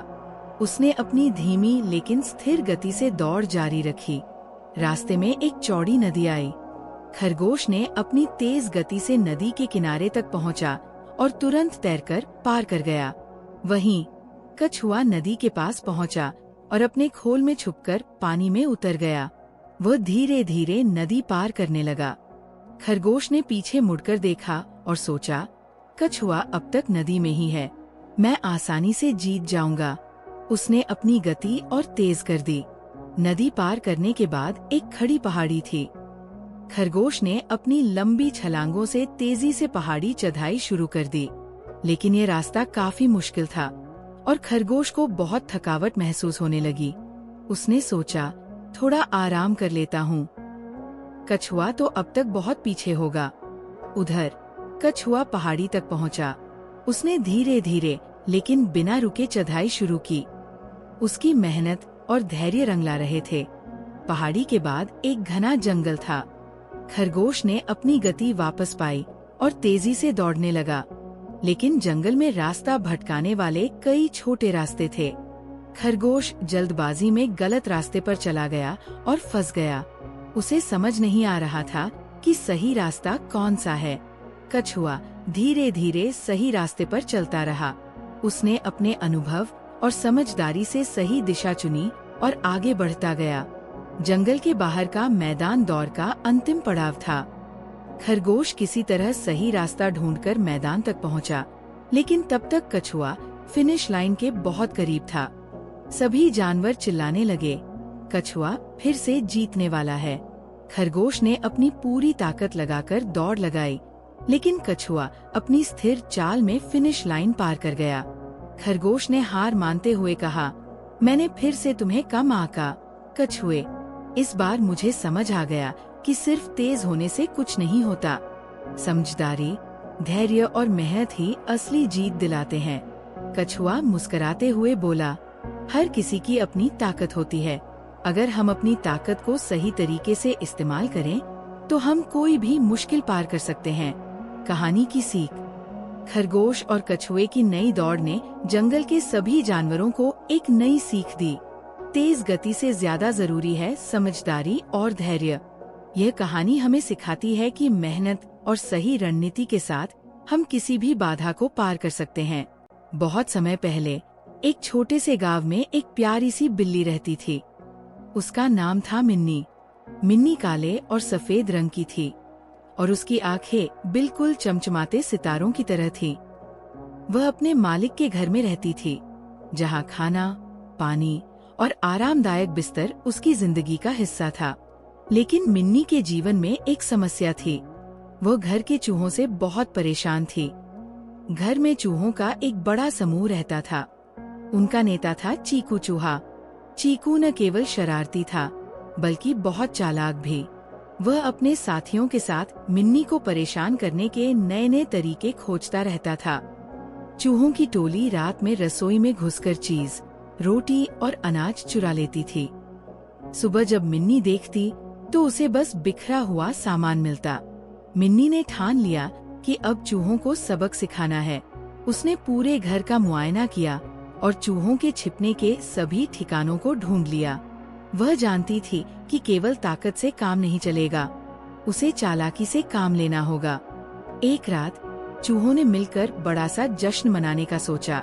उसने अपनी धीमी लेकिन स्थिर गति से दौड़ जारी रखी। रास्ते में एक चौड़ी नदी आई। खरगोश ने अपनी तेज गति से नदी के किनारे तक पहुंचा और तुरंत तैरकर पार कर गया। वहीं कछुआ नदी के पास पहुंचा और अपने खोल में छुपकर पानी में उतर गया। वह धीरे धीरे नदी पार करने लगा। खरगोश ने पीछे मुड़कर देखा और सोचा, कछुआ अब तक नदी में ही है, मैं आसानी से जीत जाऊंगा। उसने अपनी गति और तेज कर दी। नदी पार करने के बाद एक खड़ी पहाड़ी थी। खरगोश ने अपनी लंबी छलांगों से तेजी से पहाड़ी चढ़ाई शुरू कर दी। लेकिन ये रास्ता काफी मुश्किल था और खरगोश को बहुत थकावट महसूस होने लगी। उसने सोचा, थोड़ा आराम कर लेता हूँ। कछुआ तो अब तक बहुत पीछे होगा। उधर कछुआ पहाड़ी तक पहुँचा। उसने धीरे धीरे लेकिन बिना रुके चढ़ाई शुरू की। उसकी मेहनत और धैर्य रंग ला रहे थे। पहाड़ी के बाद एक घना जंगल था। खरगोश ने अपनी गति वापस पाई और तेजी से दौड़ने लगा। लेकिन जंगल में रास्ता भटकाने वाले कई छोटे रास्ते थे। खरगोश जल्दबाजी में गलत रास्ते पर चला गया और फंस गया। उसे समझ नहीं आ रहा था कि सही रास्ता कौन सा है। कछुआ धीरे धीरे सही रास्ते पर चलता रहा। उसने अपने अनुभव और समझदारी से सही दिशा चुनी और आगे बढ़ता गया। जंगल के बाहर का मैदान दौड़ का अंतिम पड़ाव था। खरगोश किसी तरह सही रास्ता ढूंढकर मैदान तक पहुंचा, लेकिन तब तक कछुआ फिनिश लाइन के बहुत करीब था। सभी जानवर चिल्लाने लगे, कछुआ फिर से जीतने वाला है। खरगोश ने अपनी पूरी ताकत लगाकर दौड़ लगाई, लेकिन कछुआ अपनी स्थिर चाल में फिनिश लाइन पार कर गया। खरगोश ने हार मानते हुए कहा, मैंने फिर से तुम्हें कम आंका। कछुए, इस बार मुझे समझ आ गया कि सिर्फ तेज होने से कुछ नहीं होता। समझदारी, धैर्य और मेहनत ही असली जीत दिलाते हैं। कछुआ मुस्कुराते हुए बोला, हर किसी की अपनी ताकत होती है। अगर हम अपनी ताकत को सही तरीके से इस्तेमाल करें, तो हम कोई भी मुश्किल पार कर सकते हैं। कहानी की सीख। खरगोश और कछुए की नई दौड़ ने जंगल के सभी जानवरों को एक नई सीख दी। तेज गति से ज्यादा जरूरी है समझदारी और धैर्य। यह कहानी हमें सिखाती है कि मेहनत और सही रणनीति के साथ हम किसी भी बाधा को पार कर सकते हैं। बहुत समय पहले एक छोटे से गांव में एक प्यारी सी बिल्ली रहती थी। उसका नाम था मिन्नी। मिन्नी काले और सफेद रंग की थी और उसकी आंखें बिल्कुल चमचमाते सितारों की तरह थीं। वह अपने मालिक के घर में रहती थी, जहां खाना, पानी और आरामदायक बिस्तर उसकी जिंदगी का हिस्सा था। लेकिन मिन्नी के जीवन में एक समस्या थी। वह घर के चूहों से बहुत परेशान थी। घर में चूहों का एक बड़ा समूह रहता था। उनका नेता था चीकू चूहा। चीकू न केवल शरारती था, बल्कि बहुत चालाक भी। वह अपने साथियों के साथ मिन्नी को परेशान करने के नए नए तरीके खोजता रहता था। चूहों की टोली रात में रसोई में घुसकर चीज, रोटी और अनाज चुरा लेती थी। सुबह जब मिन्नी देखती तो उसे बस बिखरा हुआ सामान मिलता। मिन्नी ने ठान लिया कि अब चूहों को सबक सिखाना है। उसने पूरे घर का मुआयना किया और चूहों के छिपने के सभी ठिकानों को ढूंढ लिया। वह जानती थी कि केवल ताकत से काम नहीं चलेगा, उसे चालाकी से काम लेना होगा। एक रात चूहों ने मिलकर बड़ा सा जश्न मनाने का सोचा।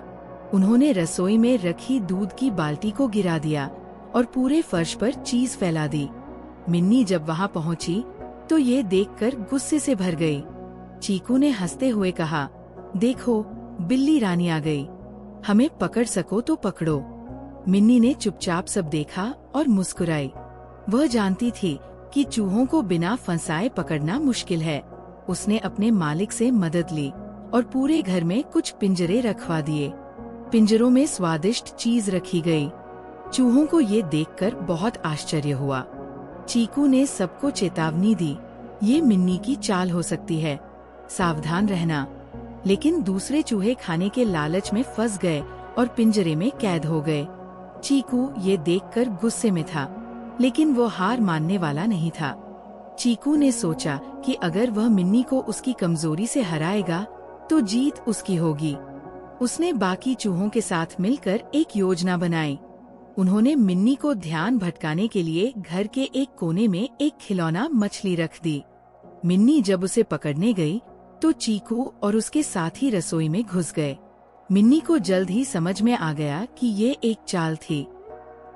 उन्होंने रसोई में रखी दूध की बाल्टी को गिरा दिया और पूरे फर्श पर चीज फैला दी। मिन्नी जब वहां पहुंची तो ये देखकर गुस्से से भर गई। चीकू ने हंसते हुए कहा, देखो बिल्ली रानी आ गई, हमें पकड़ सको तो पकड़ो। मिन्नी ने चुपचाप सब देखा और मुस्कुराई। वह जानती थी कि चूहों को बिना फंसाए पकड़ना मुश्किल है। उसने अपने मालिक से मदद ली और पूरे घर में कुछ पिंजरे रखवा दिए। पिंजरों में स्वादिष्ट चीज रखी गई। चूहों को ये देखकर बहुत आश्चर्य हुआ। चीकू ने सबको चेतावनी दी, ये मिन्नी की चाल हो सकती है, सावधान रहना। लेकिन दूसरे चूहे खाने के लालच में फंस गए और पिंजरे में कैद हो गए। चीकू ये देखकर गुस्से में था, लेकिन वो हार मानने वाला नहीं था। चीकू ने सोचा कि अगर वह मिन्नी को उसकी कमजोरी से हराएगा तो जीत उसकी होगी। उसने बाकी चूहों के साथ मिलकर एक योजना बनाई। उन्होंने मिन्नी को ध्यान भटकाने के लिए घर के एक कोने में एक खिलौना मछली रख दी। मिन्नी जब उसे पकड़ने गई तो चीकू और उसके साथी रसोई में घुस गए। मिन्नी को जल्द ही समझ में आ गया कि ये एक चाल थी।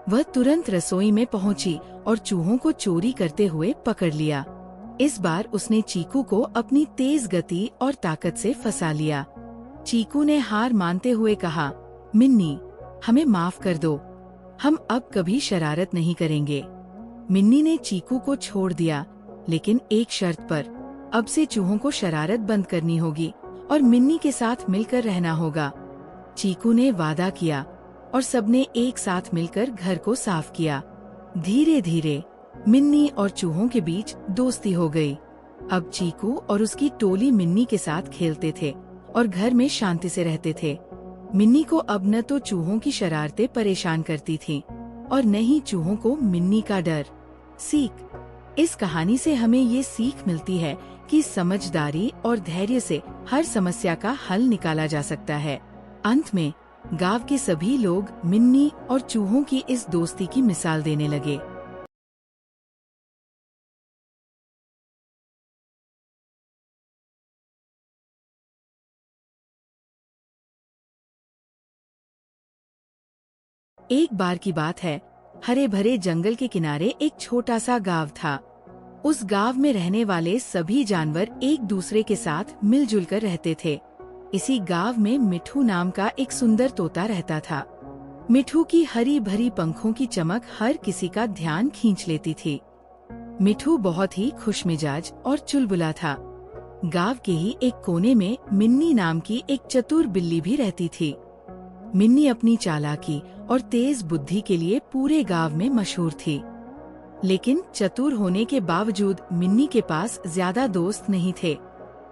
वह तुरंत रसोई में पहुंची और चूहों को चोरी करते हुए पकड़ लिया। इस बार उसने चीकू को अपनी तेज गति और ताकत से फंसा लिया। चीकू ने हार मानते हुए कहा, मिन्नी, हमें माफ कर दो, हम अब कभी शरारत नहीं करेंगे। मिन्नी ने चीकू को छोड़ दिया, लेकिन एक शर्त पर। अब से चूहों को शरारत बंद करनी होगी और मिन्नी के साथ मिलकर रहना होगा। चीकू ने वादा किया और सबने एक साथ मिलकर घर को साफ किया। धीरे धीरे मिन्नी और चूहों के बीच दोस्ती हो गई। अब चीकू और उसकी टोली मिन्नी के साथ खेलते थे और घर में शांति से रहते थे। मिन्नी को अब न तो चूहों की शरारतें परेशान करती थीं और न ही चूहों को मिन्नी का डर। सीख, इस कहानी से हमें ये सीख मिलती है कि समझदारी और धैर्य से हर समस्या का हल निकाला जा सकता है। अंत में गांव के सभी लोग मिन्नी और चूहों की इस दोस्ती की मिसाल देने लगे। एक बार की बात है, हरे भरे जंगल के किनारे एक छोटा सा गांव था। उस गांव में रहने वाले सभी जानवर एक दूसरे के साथ मिलजुल कर रहते थे। इसी गांव में मिठू नाम का एक सुंदर तोता रहता था। मिठू की हरी भरी पंखों की चमक हर किसी का ध्यान खींच लेती थी। मिठू बहुत ही खुशमिजाज और चुलबुला था। गांव के ही एक कोने में मिन्नी नाम की एक चतुर बिल्ली भी रहती थी। मिन्नी अपनी चालाकी और तेज बुद्धि के लिए पूरे गांव में मशहूर थी। लेकिन चतुर होने के बावजूद मिन्नी के पास ज्यादा दोस्त नहीं थे।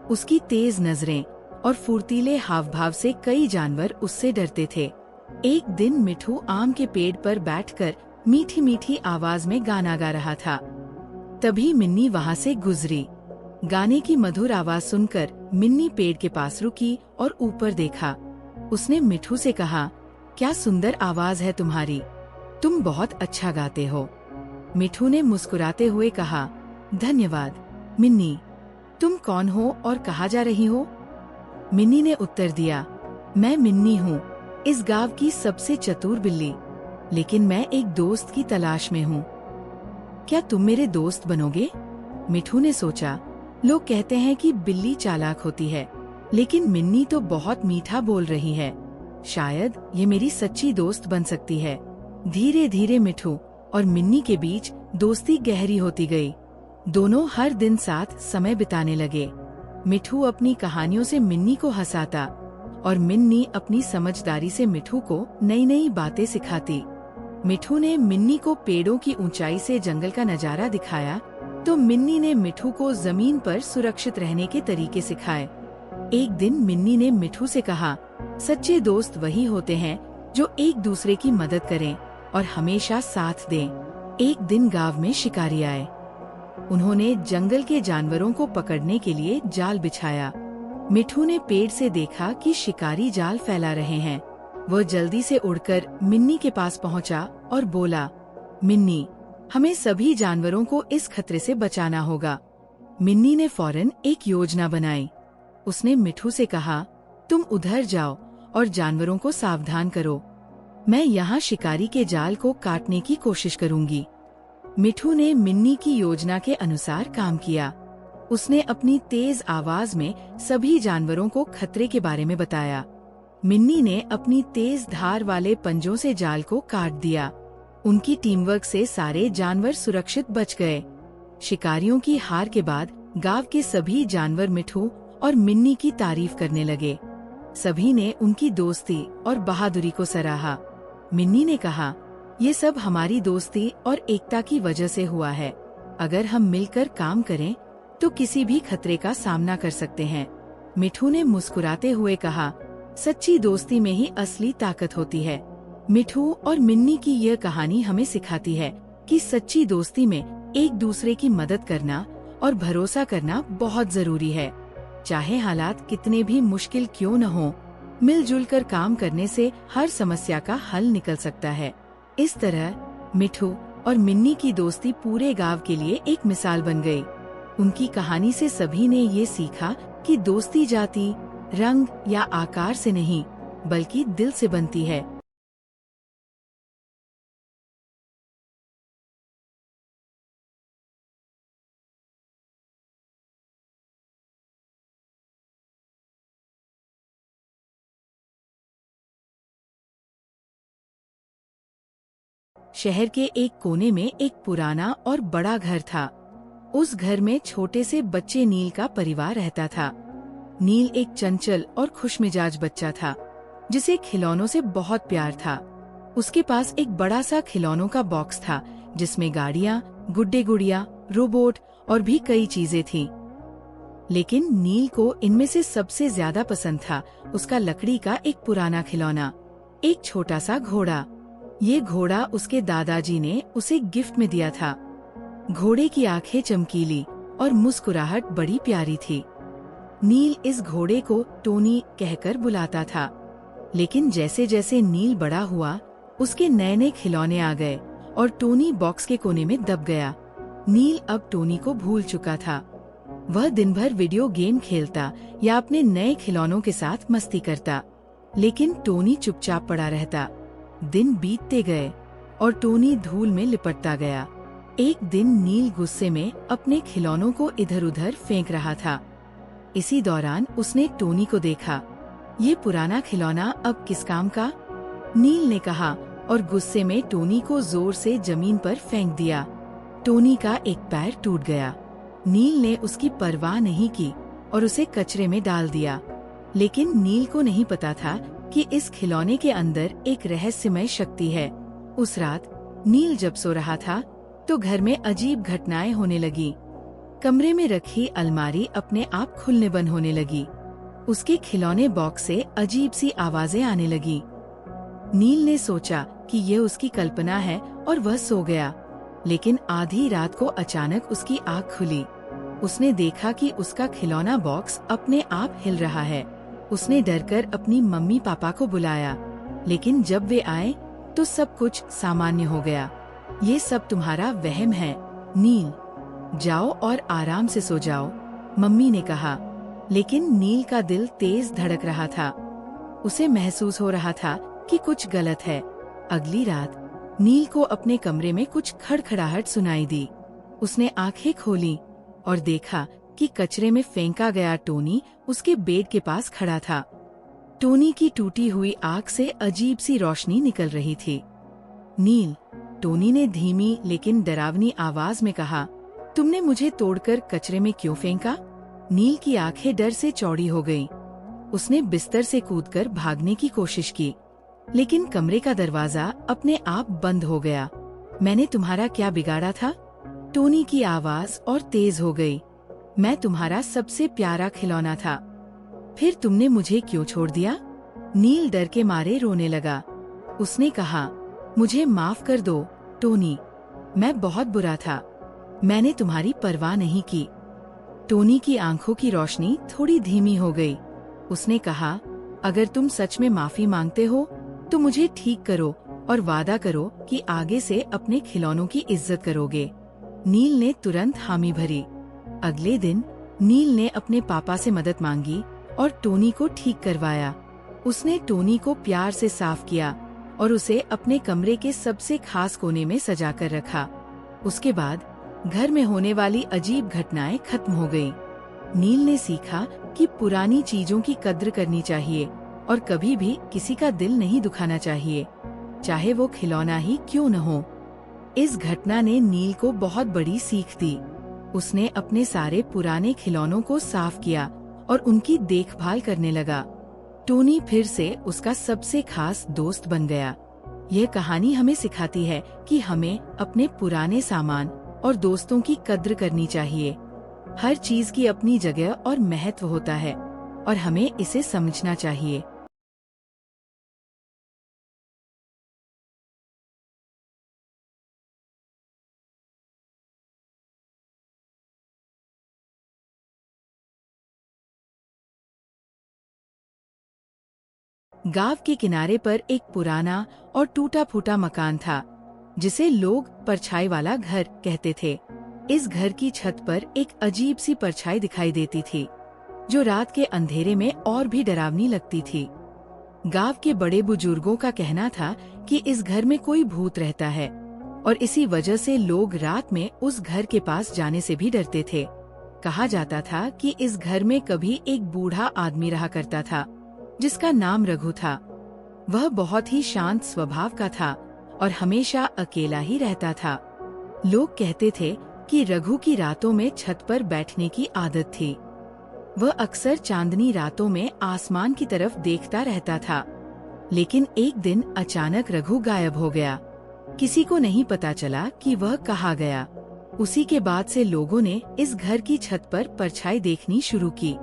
उसकी तेज नजरें और फुर्तीले हाव भाव से कई जानवर उससे डरते थे। एक दिन मिठू आम के पेड़ पर बैठकर मीठी मीठी आवाज में गाना गा रहा था। तभी मिन्नी वहाँ से गुजरी। गाने की मधुर आवाज सुनकर मिन्नी पेड़ के पास रुकी और ऊपर देखा। उसने मिठू से कहा, क्या सुंदर आवाज है तुम्हारी, तुम बहुत अच्छा गाते हो। मिठू ने मुस्कुराते हुए कहा, धन्यवाद मिन्नी, तुम कौन हो और कहाँ जा रही हो? मिन्नी ने उत्तर दिया, मैं मिन्नी हूँ, इस गांव की सबसे चतुर बिल्ली, लेकिन मैं एक दोस्त की तलाश में हूँ। क्या तुम मेरे दोस्त बनोगे? मिठू ने सोचा, लोग कहते हैं कि बिल्ली चालाक होती है, लेकिन मिन्नी तो बहुत मीठा बोल रही है, शायद ये मेरी सच्ची दोस्त बन सकती है। धीरे धीरे मिठू और मिन्नी के बीच दोस्ती गहरी होती गई। दोनों हर दिन साथ समय बिताने लगे। मिठू अपनी कहानियों से मिन्नी को हंसाता और मिन्नी अपनी समझदारी से मिठू को नई नई बातें सिखाती। मिठू ने मिन्नी को पेड़ों की ऊंचाई से जंगल का नजारा दिखाया, तो मिन्नी ने मिठू को जमीन पर सुरक्षित रहने के तरीके सिखाए। एक दिन मिन्नी ने मिठू से कहा, सच्चे दोस्त वही होते हैं जो एक दूसरे की मदद करें और हमेशा साथ दें। एक दिन गांव में शिकारी आए। उन्होंने जंगल के जानवरों को पकड़ने के लिए जाल बिछाया। मिठू ने पेड़ से देखा कि शिकारी जाल फैला रहे हैं। वह जल्दी से उड़कर मिन्नी के पास पहुंचा और बोला, मिन्नी, हमें सभी जानवरों को इस खतरे से बचाना होगा। मिन्नी ने फौरन एक योजना बनाई। उसने मिठू से कहा, तुम उधर जाओ और जानवरों को सावधान करो, मैं यहाँ शिकारी के जाल को काटने की कोशिश करूंगी। मिठू ने मिन्नी की योजना के अनुसार काम किया। उसने अपनी तेज आवाज में सभी जानवरों को खतरे के बारे में बताया। मिन्नी ने अपनी तेज धार वाले पंजों से जाल को काट दिया। उनकी टीमवर्क से सारे जानवर सुरक्षित बच गए। शिकारियों की हार के बाद गांव के सभी जानवर मिठू और मिन्नी की तारीफ करने लगे। सभी ने उनकी दोस्ती और बहादुरी को सराहा। मिन्नी ने कहा, ये सब हमारी दोस्ती और एकता की वजह से हुआ है। अगर हम मिलकर काम करें तो किसी भी खतरे का सामना कर सकते हैं। मिठू ने मुस्कुराते हुए कहा, सच्ची दोस्ती में ही असली ताकत होती है। मिठू और मिन्नी की यह कहानी हमें सिखाती है कि सच्ची दोस्ती में एक दूसरे की मदद करना और भरोसा करना बहुत जरूरी है। चाहे हालात कितने भी मुश्किल क्यों न हो, मिलजुल कर काम करने से हर समस्या का हल निकल सकता है। इस तरह मिठू और मिन्नी की दोस्ती पूरे गांव के लिए एक मिसाल बन गई। उनकी कहानी से सभी ने ये सीखा कि दोस्ती जाति, रंग या आकार से नहीं, बल्कि दिल से बनती है। शहर के एक कोने में एक पुराना और बड़ा घर था। उस घर में छोटे से बच्चे नील का परिवार रहता था। नील एक चंचल और खुशमिजाज बच्चा था, जिसे खिलौनों से बहुत प्यार था। उसके पास एक बड़ा सा खिलौनों का बॉक्स था, जिसमें गाड़ियाँ, गुड्डे गुड़िया, रोबोट और भी कई चीजें थीं। लेकिन नील को इनमें से सबसे ज्यादा पसंद था उसका लकड़ी का एक पुराना खिलौना, एक छोटा सा घोड़ा। ये घोड़ा उसके दादाजी ने उसे गिफ्ट में दिया था। घोड़े की आंखें चमकीली और मुस्कुराहट बड़ी प्यारी थी। नील इस घोड़े को टोनी कहकर बुलाता था, लेकिन जैसे जैसे नील बड़ा हुआ, उसके नए नए खिलौने आ गए और टोनी बॉक्स के कोने में दब गया। नील अब टोनी को भूल चुका था। वह दिन भर वीडियो गेम खेलता या अपने नए खिलौनों के साथ मस्ती करता, लेकिन टोनी चुपचाप पड़ा रहता। दिन बीतते गए और टोनी धूल में लिपटता गया। एक दिन नील गुस्से में अपने खिलौनों को इधर उधर फेंक रहा था। इसी दौरान उसने टोनी को देखा। ये पुराना खिलौना अब किस काम का? नील ने कहा और गुस्से में टोनी को जोर से जमीन पर फेंक दिया। टोनी का एक पैर टूट गया। नील ने उसकी परवाह नहीं की और उसे कचरे में डाल दिया। लेकिन नील को नहीं पता था कि इस खिलौने के अंदर एक रहस्यमय शक्ति है। उस रात नील जब सो रहा था तो घर में अजीब घटनाएं होने लगी। कमरे में रखी अलमारी अपने आप खुलने बंद होने लगी। उसके खिलौने बॉक्स से अजीब सी आवाजें आने लगी। नील ने सोचा कि यह उसकी कल्पना है और वह सो गया। लेकिन आधी रात को अचानक उसकी आँख खुली। उसने देखा कि उसका खिलौना बॉक्स अपने आप हिल रहा है। उसने डरकर अपनी मम्मी पापा को बुलाया, लेकिन जब वे आए तो सब कुछ सामान्य हो गया। ये सब तुम्हारा वहम है, नील। जाओ और आराम से सो जाओ, मम्मी ने कहा। लेकिन नील का दिल तेज धड़क रहा था। उसे महसूस हो रहा था कि कुछ गलत है। अगली रात नील को अपने कमरे में कुछ खड़खड़ाहट सुनाई दी। उसने आंखें खोली और देखा कि कचरे में फेंका गया टोनी उसके बेड के पास खड़ा था। टोनी की टूटी हुई आंख से अजीब सी रोशनी निकल रही थी। नील, टोनी ने धीमी लेकिन डरावनी आवाज में कहा, तुमने मुझे तोड़कर कचरे में क्यों फेंका? नील की आंखें डर से चौड़ी हो गईं। उसने बिस्तर से कूदकर भागने की कोशिश की, लेकिन कमरे का दरवाजा अपने आप बंद हो गया। मैंने तुम्हारा क्या बिगाड़ा था? टोनी की आवाज और तेज हो गई। मैं तुम्हारा सबसे प्यारा खिलौना था। फिर तुमने मुझे क्यों छोड़ दिया? नील डर के मारे रोने लगा। उसने कहा, मुझे माफ कर दो टोनी, मैं बहुत बुरा था। मैंने तुम्हारी परवाह नहीं की। टोनी की आंखों की रोशनी थोड़ी धीमी हो गई। उसने कहा, अगर तुम सच में माफी मांगते हो तो मुझे ठीक करो और वादा करो कि आगे से अपने खिलौनों की इज्जत करोगे। नील ने तुरंत हामी भरी। अगले दिन नील ने अपने पापा से मदद मांगी और टोनी को ठीक करवाया। उसने टोनी को प्यार से साफ किया और उसे अपने कमरे के सबसे खास कोने में सजा कर रखा। उसके बाद घर में होने वाली अजीब घटनाएं खत्म हो गईं। नील ने सीखा कि पुरानी चीजों की कद्र करनी चाहिए और कभी भी किसी का दिल नहीं दुखाना चाहिए, चाहे वो खिलौना ही क्यों न हो। इस घटना ने नील को बहुत बड़ी सीख दी। उसने अपने सारे पुराने खिलौनों को साफ किया और उनकी देखभाल करने लगा। टोनी फिर से उसका सबसे खास दोस्त बन गया। यह कहानी हमें सिखाती है कि हमें अपने पुराने सामान और दोस्तों की कद्र करनी चाहिए। हर चीज की अपनी जगह और महत्व होता है और हमें इसे समझना चाहिए। गांव के किनारे पर एक पुराना और टूटा फूटा मकान था, जिसे लोग परछाई वाला घर कहते थे। इस घर की छत पर एक अजीब सी परछाई दिखाई देती थी, जो रात के अंधेरे में और भी डरावनी लगती थी। गांव के बड़े बुजुर्गों का कहना था कि इस घर में कोई भूत रहता है और इसी वजह से लोग रात में उस घर के पास जाने से भी डरते थे। कहा जाता था कि इस घर में कभी एक बूढ़ा आदमी रहा करता था, जिसका नाम रघु था। वह बहुत ही शांत स्वभाव का था और हमेशा अकेला ही रहता था। लोग कहते थे कि रघु की रातों में छत पर बैठने की आदत थी। वह अक्सर चांदनी रातों में आसमान की तरफ देखता रहता था। लेकिन एक दिन अचानक रघु गायब हो गया। किसी को नहीं पता चला कि वह कहाँ गया। उसी के बाद से लोगों ने इस घर की छत पर परछाई देखनी शुरू की।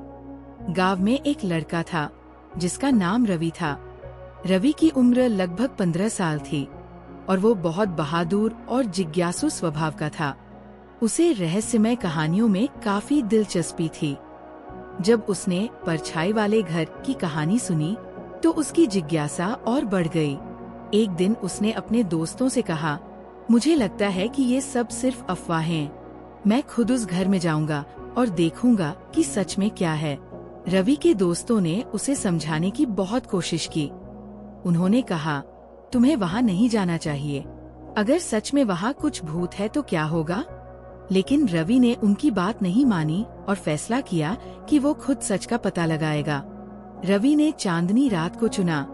गांव में एक लड़का था जिसका नाम रवि था। रवि की उम्र लगभग 15 साल थी और वो बहुत बहादुर और जिज्ञासु स्वभाव का था। उसे रहस्यमय कहानियों में काफी दिलचस्पी थी। जब उसने परछाई वाले घर की कहानी सुनी तो उसकी जिज्ञासा और बढ़ गई। एक दिन उसने अपने दोस्तों से कहा, मुझे लगता है कि ये सब सिर्फ अफवाहें हैं। मैं खुद उस घर में जाऊंगा और देखूंगा कि सच में क्या है। रवि के दोस्तों ने उसे समझाने की बहुत कोशिश की। उन्होंने कहा, तुम्हें वहाँ नहीं जाना चाहिए। अगर सच में वहाँ कुछ भूत है तो क्या होगा? लेकिन रवि ने उनकी बात नहीं मानी और फैसला किया कि वो खुद सच का पता लगाएगा। रवि ने चांदनी रात को चुना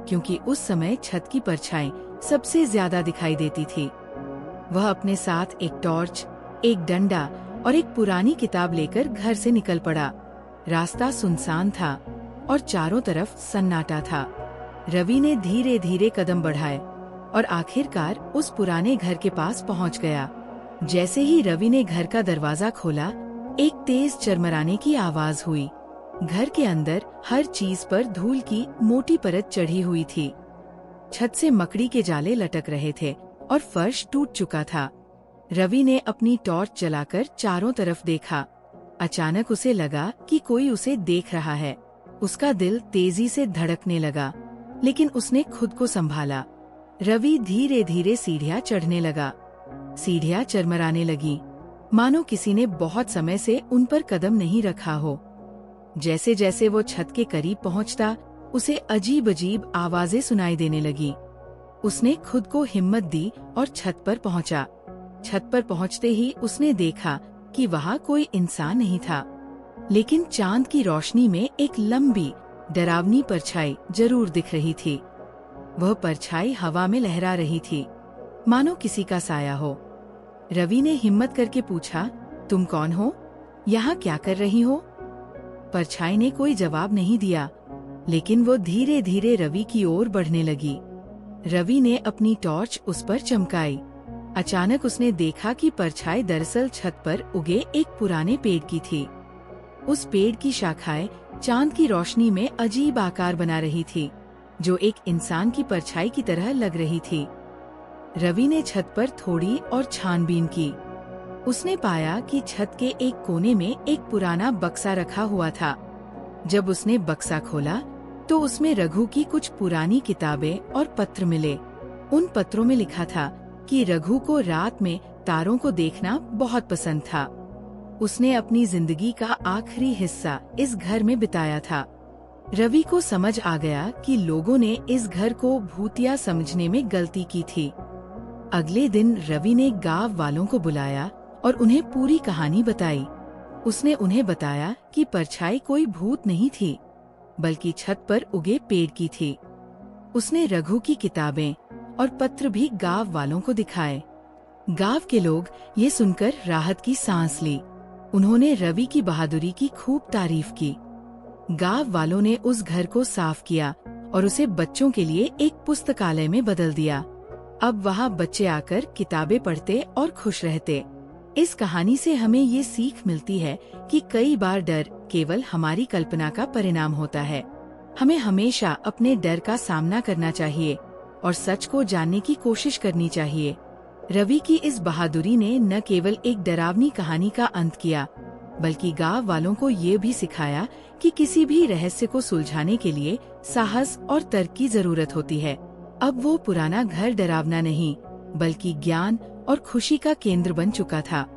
क्योंकि उस समय छत की परछाई सबसे ज्यादा दिखाई देती थी। वह अपने साथ एक टॉर्च, एक डंडा और एक पुरानी किताब लेकर घर से निकल पड़ा। रास्ता सुनसान था और चारों तरफ सन्नाटा था। रवि ने धीरे धीरे कदम बढ़ाए और आखिरकार उस पुराने घर के पास पहुंच गया। जैसे ही रवि ने घर का दरवाजा खोला, एक तेज चरमराने की आवाज हुई। घर के अंदर हर चीज पर धूल की मोटी परत चढ़ी हुई थी। छत से मकड़ी के जाले लटक रहे थे और फर्श टूट चुका था। रवि ने अपनी टॉर्च जलाकर चारों तरफ देखा। अचानक उसे लगा कि कोई उसे देख रहा है। उसका दिल तेजी से धड़कने लगा, लेकिन उसने खुद को संभाला। रवि धीरे धीरे सीढ़ियां चढ़ने लगा। सीढ़ियां चरमराने लगी, मानो किसी ने बहुत समय से उन पर कदम नहीं रखा हो। जैसे जैसे वो छत के करीब पहुंचता, उसे अजीब अजीब आवाजें सुनाई देने लगी। उसने खुद को हिम्मत दी और छत पर पहुंचा। छत पर पहुंचते ही उसने देखा कि वहाँ कोई इंसान नहीं था, लेकिन चांद की रोशनी में एक लंबी डरावनी परछाई जरूर दिख रही थी। वह परछाई हवा में लहरा रही थी, मानो किसी का साया हो। रवि ने हिम्मत करके पूछा, तुम कौन हो? यहाँ क्या कर रही हो? परछाई ने कोई जवाब नहीं दिया, लेकिन वो धीरे धीरे रवि की ओर बढ़ने लगी। रवि ने अपनी टॉर्च उस पर चमकाई। अचानक उसने देखा कि परछाई दरअसल छत पर उगे एक पुराने पेड़ की थी। उस पेड़ की शाखाएं चांद की रोशनी में अजीब आकार बना रही थी, जो एक इंसान की परछाई की तरह लग रही थी। रवि ने छत पर थोड़ी और छानबीन की। उसने पाया कि छत के एक कोने में एक पुराना बक्सा रखा हुआ था। जब उसने बक्सा खोला तो उसमें रघु की कुछ पुरानी किताबें और पत्र मिले। उन पत्रों में लिखा था कि रघु को रात में तारों को देखना बहुत पसंद था। उसने अपनी जिंदगी का आखिरी हिस्सा इस घर में बिताया था। रवि को समझ आ गया कि लोगों ने इस घर को भूतिया समझने में गलती की थी। अगले दिन रवि ने गांव वालों को बुलाया और उन्हें पूरी कहानी बताई। उसने उन्हें बताया कि परछाई कोई भूत नहीं थी, बल्कि छत पर उगे पेड़ की थी। उसने रघु की किताबें और पत्र भी गांव वालों को दिखाए। गांव के लोग ये सुनकर राहत की सांस ली। उन्होंने रवि की बहादुरी की खूब तारीफ की। गांव वालों ने उस घर को साफ किया और उसे बच्चों के लिए एक पुस्तकालय में बदल दिया। अब वहाँ बच्चे आकर किताबें पढ़ते और खुश रहते। इस कहानी से हमें ये सीख मिलती है कि कई बार डर केवल हमारी कल्पना का परिणाम होता है। हमें हमेशा अपने डर का सामना करना चाहिए और सच को जानने की कोशिश करनी चाहिए। रवि की इस बहादुरी ने न केवल एक डरावनी कहानी का अंत किया, बल्कि गांव वालों को ये भी सिखाया कि किसी भी रहस्य को सुलझाने के लिए साहस और तर्क की जरूरत होती है। अब वो पुराना घर डरावना नहीं, बल्कि ज्ञान और खुशी का केंद्र बन चुका था।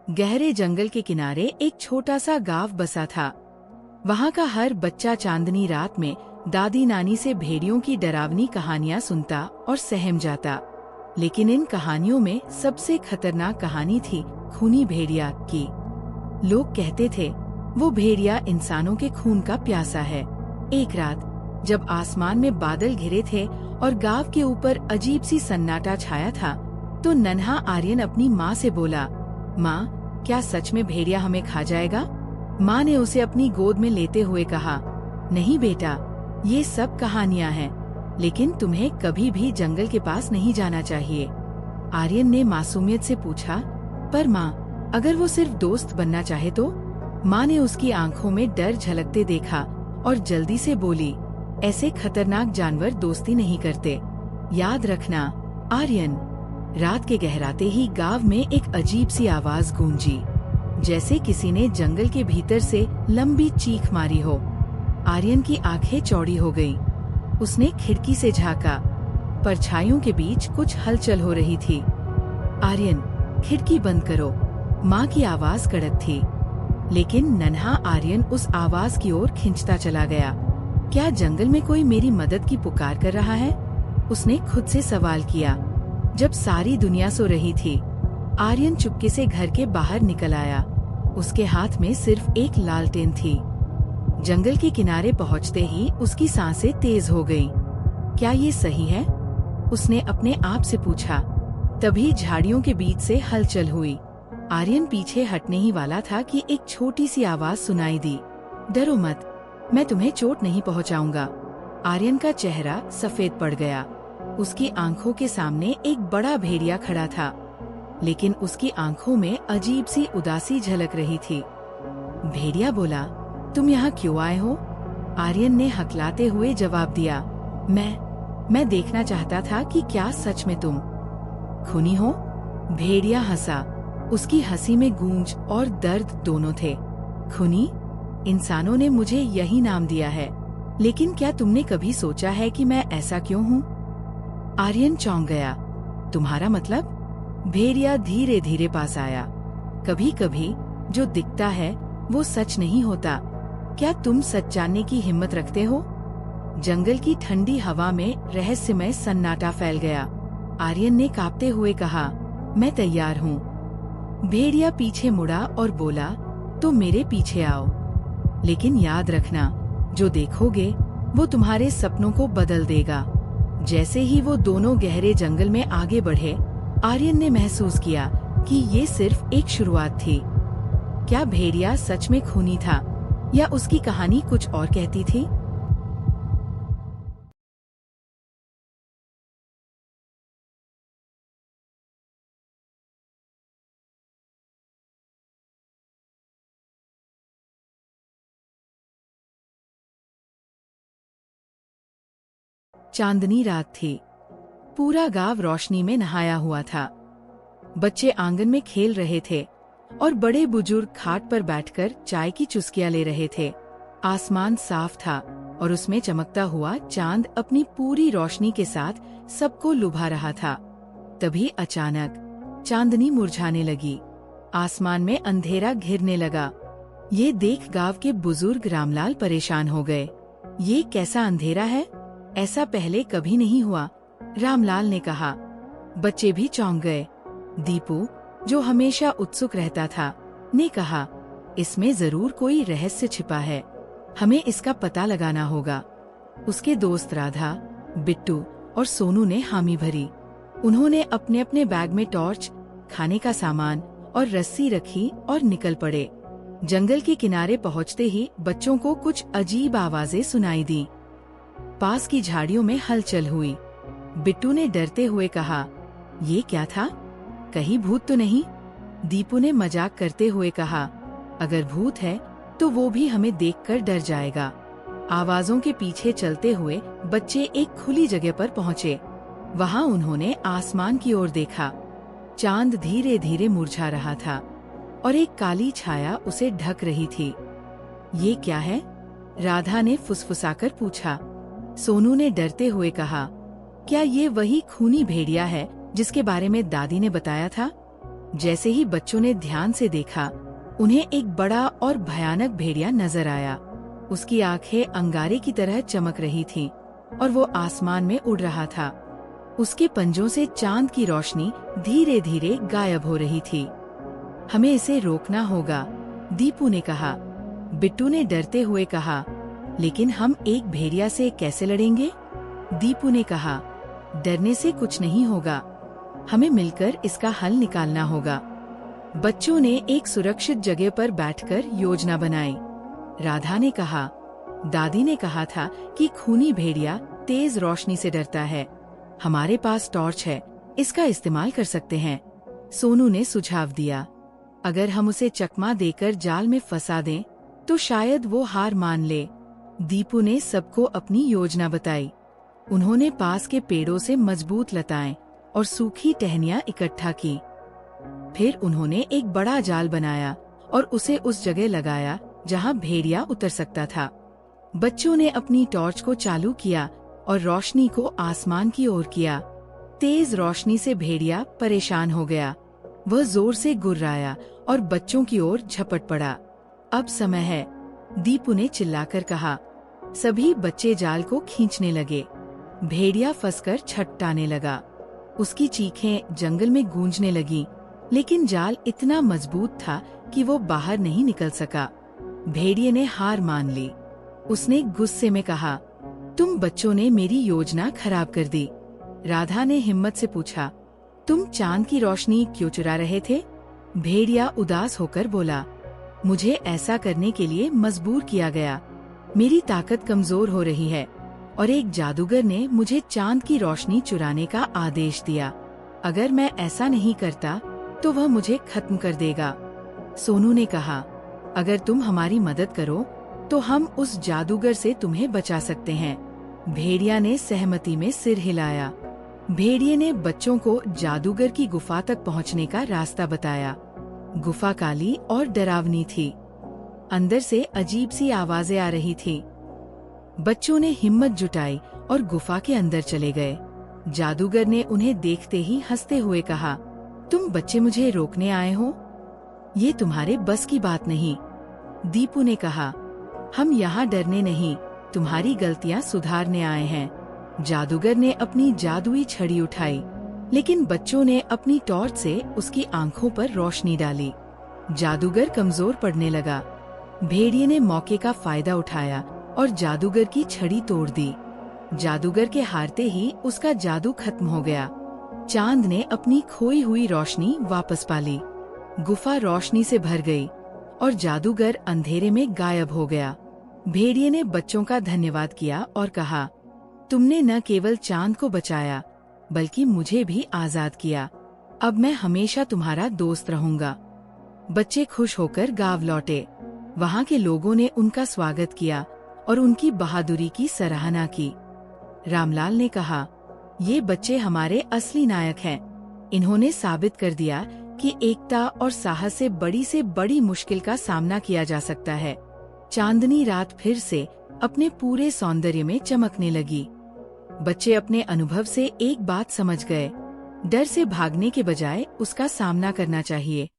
गहरे जंगल के किनारे एक छोटा सा गांव बसा था। वहाँ का हर बच्चा चांदनी रात में दादी नानी से भेड़ियों की डरावनी कहानियाँ सुनता और सहम जाता। लेकिन इन कहानियों में सबसे खतरनाक कहानी थी खूनी भेड़िया की। लोग कहते थे वो भेड़िया इंसानों के खून का प्यासा है। एक रात जब आसमान में बादल घिरे थे और गांव के ऊपर अजीब सी सन्नाटा छाया था, तो नन्हा आर्यन अपनी माँ से बोला, माँ, क्या सच में भेड़िया हमें खा जाएगा? माँ ने उसे अपनी गोद में लेते हुए कहा, नहीं बेटा, ये सब कहानियाँ हैं, लेकिन तुम्हें कभी भी जंगल के पास नहीं जाना चाहिए। आर्यन ने मासूमियत से पूछा, पर माँ, अगर वो सिर्फ दोस्त बनना चाहे तो? माँ ने उसकी आंखों में डर झलकते देखा और जल्दी से बोली, ऐसे खतरनाक जानवर दोस्ती नहीं करते, याद रखना आर्यन। रात के गहराते ही गांव में एक अजीब सी आवाज गूंजी, जैसे किसी ने जंगल के भीतर से लंबी चीख मारी हो। आर्यन की आंखें चौड़ी हो गईं। उसने खिड़की से झांका। परछाइयों के बीच कुछ हलचल हो रही थी। आर्यन, खिड़की बंद करो, माँ की आवाज कड़क थी। लेकिन नन्हा आर्यन उस आवाज की ओर खिंचता चला गया। क्या जंगल में कोई मेरी मदद की पुकार कर रहा है? उसने खुद से सवाल किया। जब सारी दुनिया सो रही थी, आर्यन चुपके से घर के बाहर निकल आया। उसके हाथ में सिर्फ एक लालटेन थी। जंगल के किनारे पहुंचते ही उसकी सांसें तेज हो गईं। क्या ये सही है? उसने अपने आप से पूछा। तभी झाड़ियों के बीच से हलचल हुई। आर्यन पीछे हटने ही वाला था कि एक छोटी सी आवाज सुनाई दी, डरो मत, मैं तुम्हें चोट नहीं पहुंचाऊंगा। आर्यन का चेहरा सफेद पड़ गया। उसकी आंखों के सामने एक बड़ा भेड़िया खड़ा था, लेकिन उसकी आंखों में अजीब सी उदासी झलक रही थी। भेड़िया बोला, तुम यहाँ क्यों आए हो? आर्यन ने हकलाते हुए जवाब दिया, मैं देखना चाहता था कि क्या सच में तुम खूनी हो? भेड़िया हंसा। उसकी हंसी में गूंज और दर्द दोनों थे। खूनी? इंसानों ने मुझे यही नाम दिया है, लेकिन क्या तुमने कभी सोचा है कि मैं ऐसा क्यों हूँ? आर्यन चौंक गया। तुम्हारा मतलब? भेड़िया धीरे धीरे पास आया। कभी कभी जो दिखता है वो सच नहीं होता। क्या तुम सच जानने की हिम्मत रखते हो? जंगल की ठंडी हवा में रहस्यमय सन्नाटा फैल गया। आर्यन ने कांपते हुए कहा, मैं तैयार हूँ। भेड़िया पीछे मुड़ा और बोला, तो मेरे पीछे आओ, लेकिन याद रखना, जो देखोगे वो तुम्हारे सपनों को बदल देगा। जैसे ही वो दोनों गहरे जंगल में आगे बढ़े, आर्यन ने महसूस किया कि ये सिर्फ एक शुरुआत थी। क्या भेड़िया सच में खूनी था, या उसकी कहानी कुछ और कहती थी? चांदनी रात थी। पूरा गांव रोशनी में नहाया हुआ था। बच्चे आंगन में खेल रहे थे और बड़े बुजुर्ग खाट पर बैठकर चाय की चुस्कियां ले रहे थे। आसमान साफ था और उसमें चमकता हुआ चांद अपनी पूरी रोशनी के साथ सबको लुभा रहा था। तभी अचानक चांदनी मुरझाने लगी। आसमान में अंधेरा घिरने लगा। ये देख गांव के बुजुर्ग रामलाल परेशान हो गए। ये कैसा अंधेरा है? ऐसा पहले कभी नहीं हुआ, रामलाल ने कहा। बच्चे भी चौंक गए। दीपू, जो हमेशा उत्सुक रहता था, ने कहा, इसमें जरूर कोई रहस्य छिपा है, हमें इसका पता लगाना होगा। उसके दोस्त राधा, बिट्टू और सोनू ने हामी भरी। उन्होंने अपने अपने बैग में टॉर्च, खाने का सामान और रस्सी रखी और निकल पड़े। जंगल के किनारे पहुंचते ही बच्चों को कुछ अजीब आवाजें सुनाई दी। पास की झाड़ियों में हलचल हुई। बिट्टू ने डरते हुए कहा, ये क्या था? कहीं भूत तो नहीं? दीपू ने मजाक करते हुए कहा, अगर भूत है तो वो भी हमें देखकर डर जाएगा। आवाजों के पीछे चलते हुए बच्चे एक खुली जगह पर पहुँचे। वहाँ उन्होंने आसमान की ओर देखा। चांद धीरे धीरे मुरझा रहा था और एक काली छाया उसे ढक रही थी। ये क्या है? राधा ने फुसफुसाकर पूछा। सोनू ने डरते हुए कहा, क्या ये वही खूनी भेड़िया है जिसके बारे में दादी ने बताया था? जैसे ही बच्चों ने ध्यान से देखा, उन्हें एक बड़ा और भयानक भेड़िया नजर आया। उसकी आंखें अंगारे की तरह चमक रही थीं और वो आसमान में उड़ रहा था। उसके पंजों से चांद की रोशनी धीरे धीरे गायब हो रही थी। हमें इसे रोकना होगा, दीपू ने कहा। बिट्टू ने डरते हुए कहा, लेकिन हम एक भेड़िया से कैसे लड़ेंगे? दीपू ने कहा, डरने से कुछ नहीं होगा, हमें मिलकर इसका हल निकालना होगा। बच्चों ने एक सुरक्षित जगह पर बैठकर योजना बनाई। राधा ने कहा, दादी ने कहा था कि खूनी भेड़िया तेज रोशनी से डरता है। हमारे पास टॉर्च है, इसका इस्तेमाल कर सकते हैं। सोनू ने सुझाव दिया, अगर हम उसे चकमा देकर जाल में फंसा दें तो शायद वो हार मान ले। दीपू ने सबको अपनी योजना बताई। उन्होंने पास के पेड़ों से मजबूत लताएं और सूखी टहनियां इकट्ठा की। फिर उन्होंने एक बड़ा जाल बनाया और उसे उस जगह लगाया जहां भेड़िया उतर सकता था। बच्चों ने अपनी टॉर्च को चालू किया और रोशनी को आसमान की ओर किया। तेज रोशनी से भेड़िया परेशान हो गया। वह जोर से गुर्राया और बच्चों की ओर झपट पड़ा। अब समय है, दीपू ने चिल्लाकर कहा। सभी बच्चे जाल को खींचने लगे। भेड़िया फंसकर छटपटाने लगा। उसकी चीखें जंगल में गूंजने लगीं, लेकिन जाल इतना मजबूत था कि वो बाहर नहीं निकल सका। भेड़िए ने हार मान ली। उसने गुस्से में कहा, तुम बच्चों ने मेरी योजना खराब कर दी। राधा ने हिम्मत से पूछा, तुम चांद की रोशनी क्यों चुरा रहे थे? भेड़िया उदास होकर बोला, मुझे ऐसा करने के लिए मजबूर किया गया। मेरी ताकत कमजोर हो रही है और एक जादूगर ने मुझे चांद की रोशनी चुराने का आदेश दिया। अगर मैं ऐसा नहीं करता तो वह मुझे खत्म कर देगा। सोनू ने कहा, अगर तुम हमारी मदद करो तो हम उस जादूगर से तुम्हें बचा सकते हैं। भेड़िया ने सहमति में सिर हिलाया। भेड़िए ने बच्चों को जादूगर की गुफा तक पहुंचने का रास्ता बताया। गुफा काली और डरावनी थी। अंदर से अजीब सी आवाजें आ रही थी। बच्चों ने हिम्मत जुटाई और गुफा के अंदर चले गए। जादूगर ने उन्हें देखते ही हंसते हुए कहा, तुम बच्चे मुझे रोकने आए हो? ये तुम्हारे बस की बात नहीं। दीपू ने कहा, हम यहाँ डरने नहीं, तुम्हारी गलतियाँ सुधारने आए हैं। जादूगर ने अपनी जादुई छड़ी उठाई, लेकिन बच्चों ने अपनी टॉर्च से उसकी आंखों पर रोशनी डाली। जादूगर कमजोर पड़ने लगा। भेड़िए ने मौके का फायदा उठाया और जादूगर की छड़ी तोड़ दी। जादूगर के हारते ही उसका जादू खत्म हो गया। चांद ने अपनी खोई हुई रोशनी वापस पा ली। गुफा रोशनी से भर गई और जादूगर अंधेरे में गायब हो गया। भेड़िए ने बच्चों का धन्यवाद किया और कहा, तुमने न केवल चांद को बचाया बल्कि मुझे भी आजाद किया। अब मैं हमेशा तुम्हारा दोस्त रहूंगा। बच्चे खुश होकर गांव लौटे। वहां के लोगों ने उनका स्वागत किया और उनकी बहादुरी की सराहना की। रामलाल ने कहा, ये बच्चे हमारे असली नायक हैं। इन्होंने साबित कर दिया कि एकता और साहस से बड़ी मुश्किल का सामना किया जा सकता है। चांदनी रात फिर से अपने पूरे सौंदर्य में चमकने लगी। बच्चे अपने अनुभव से एक बात समझ गए, डर से भागने के बजाय उसका सामना करना चाहिए।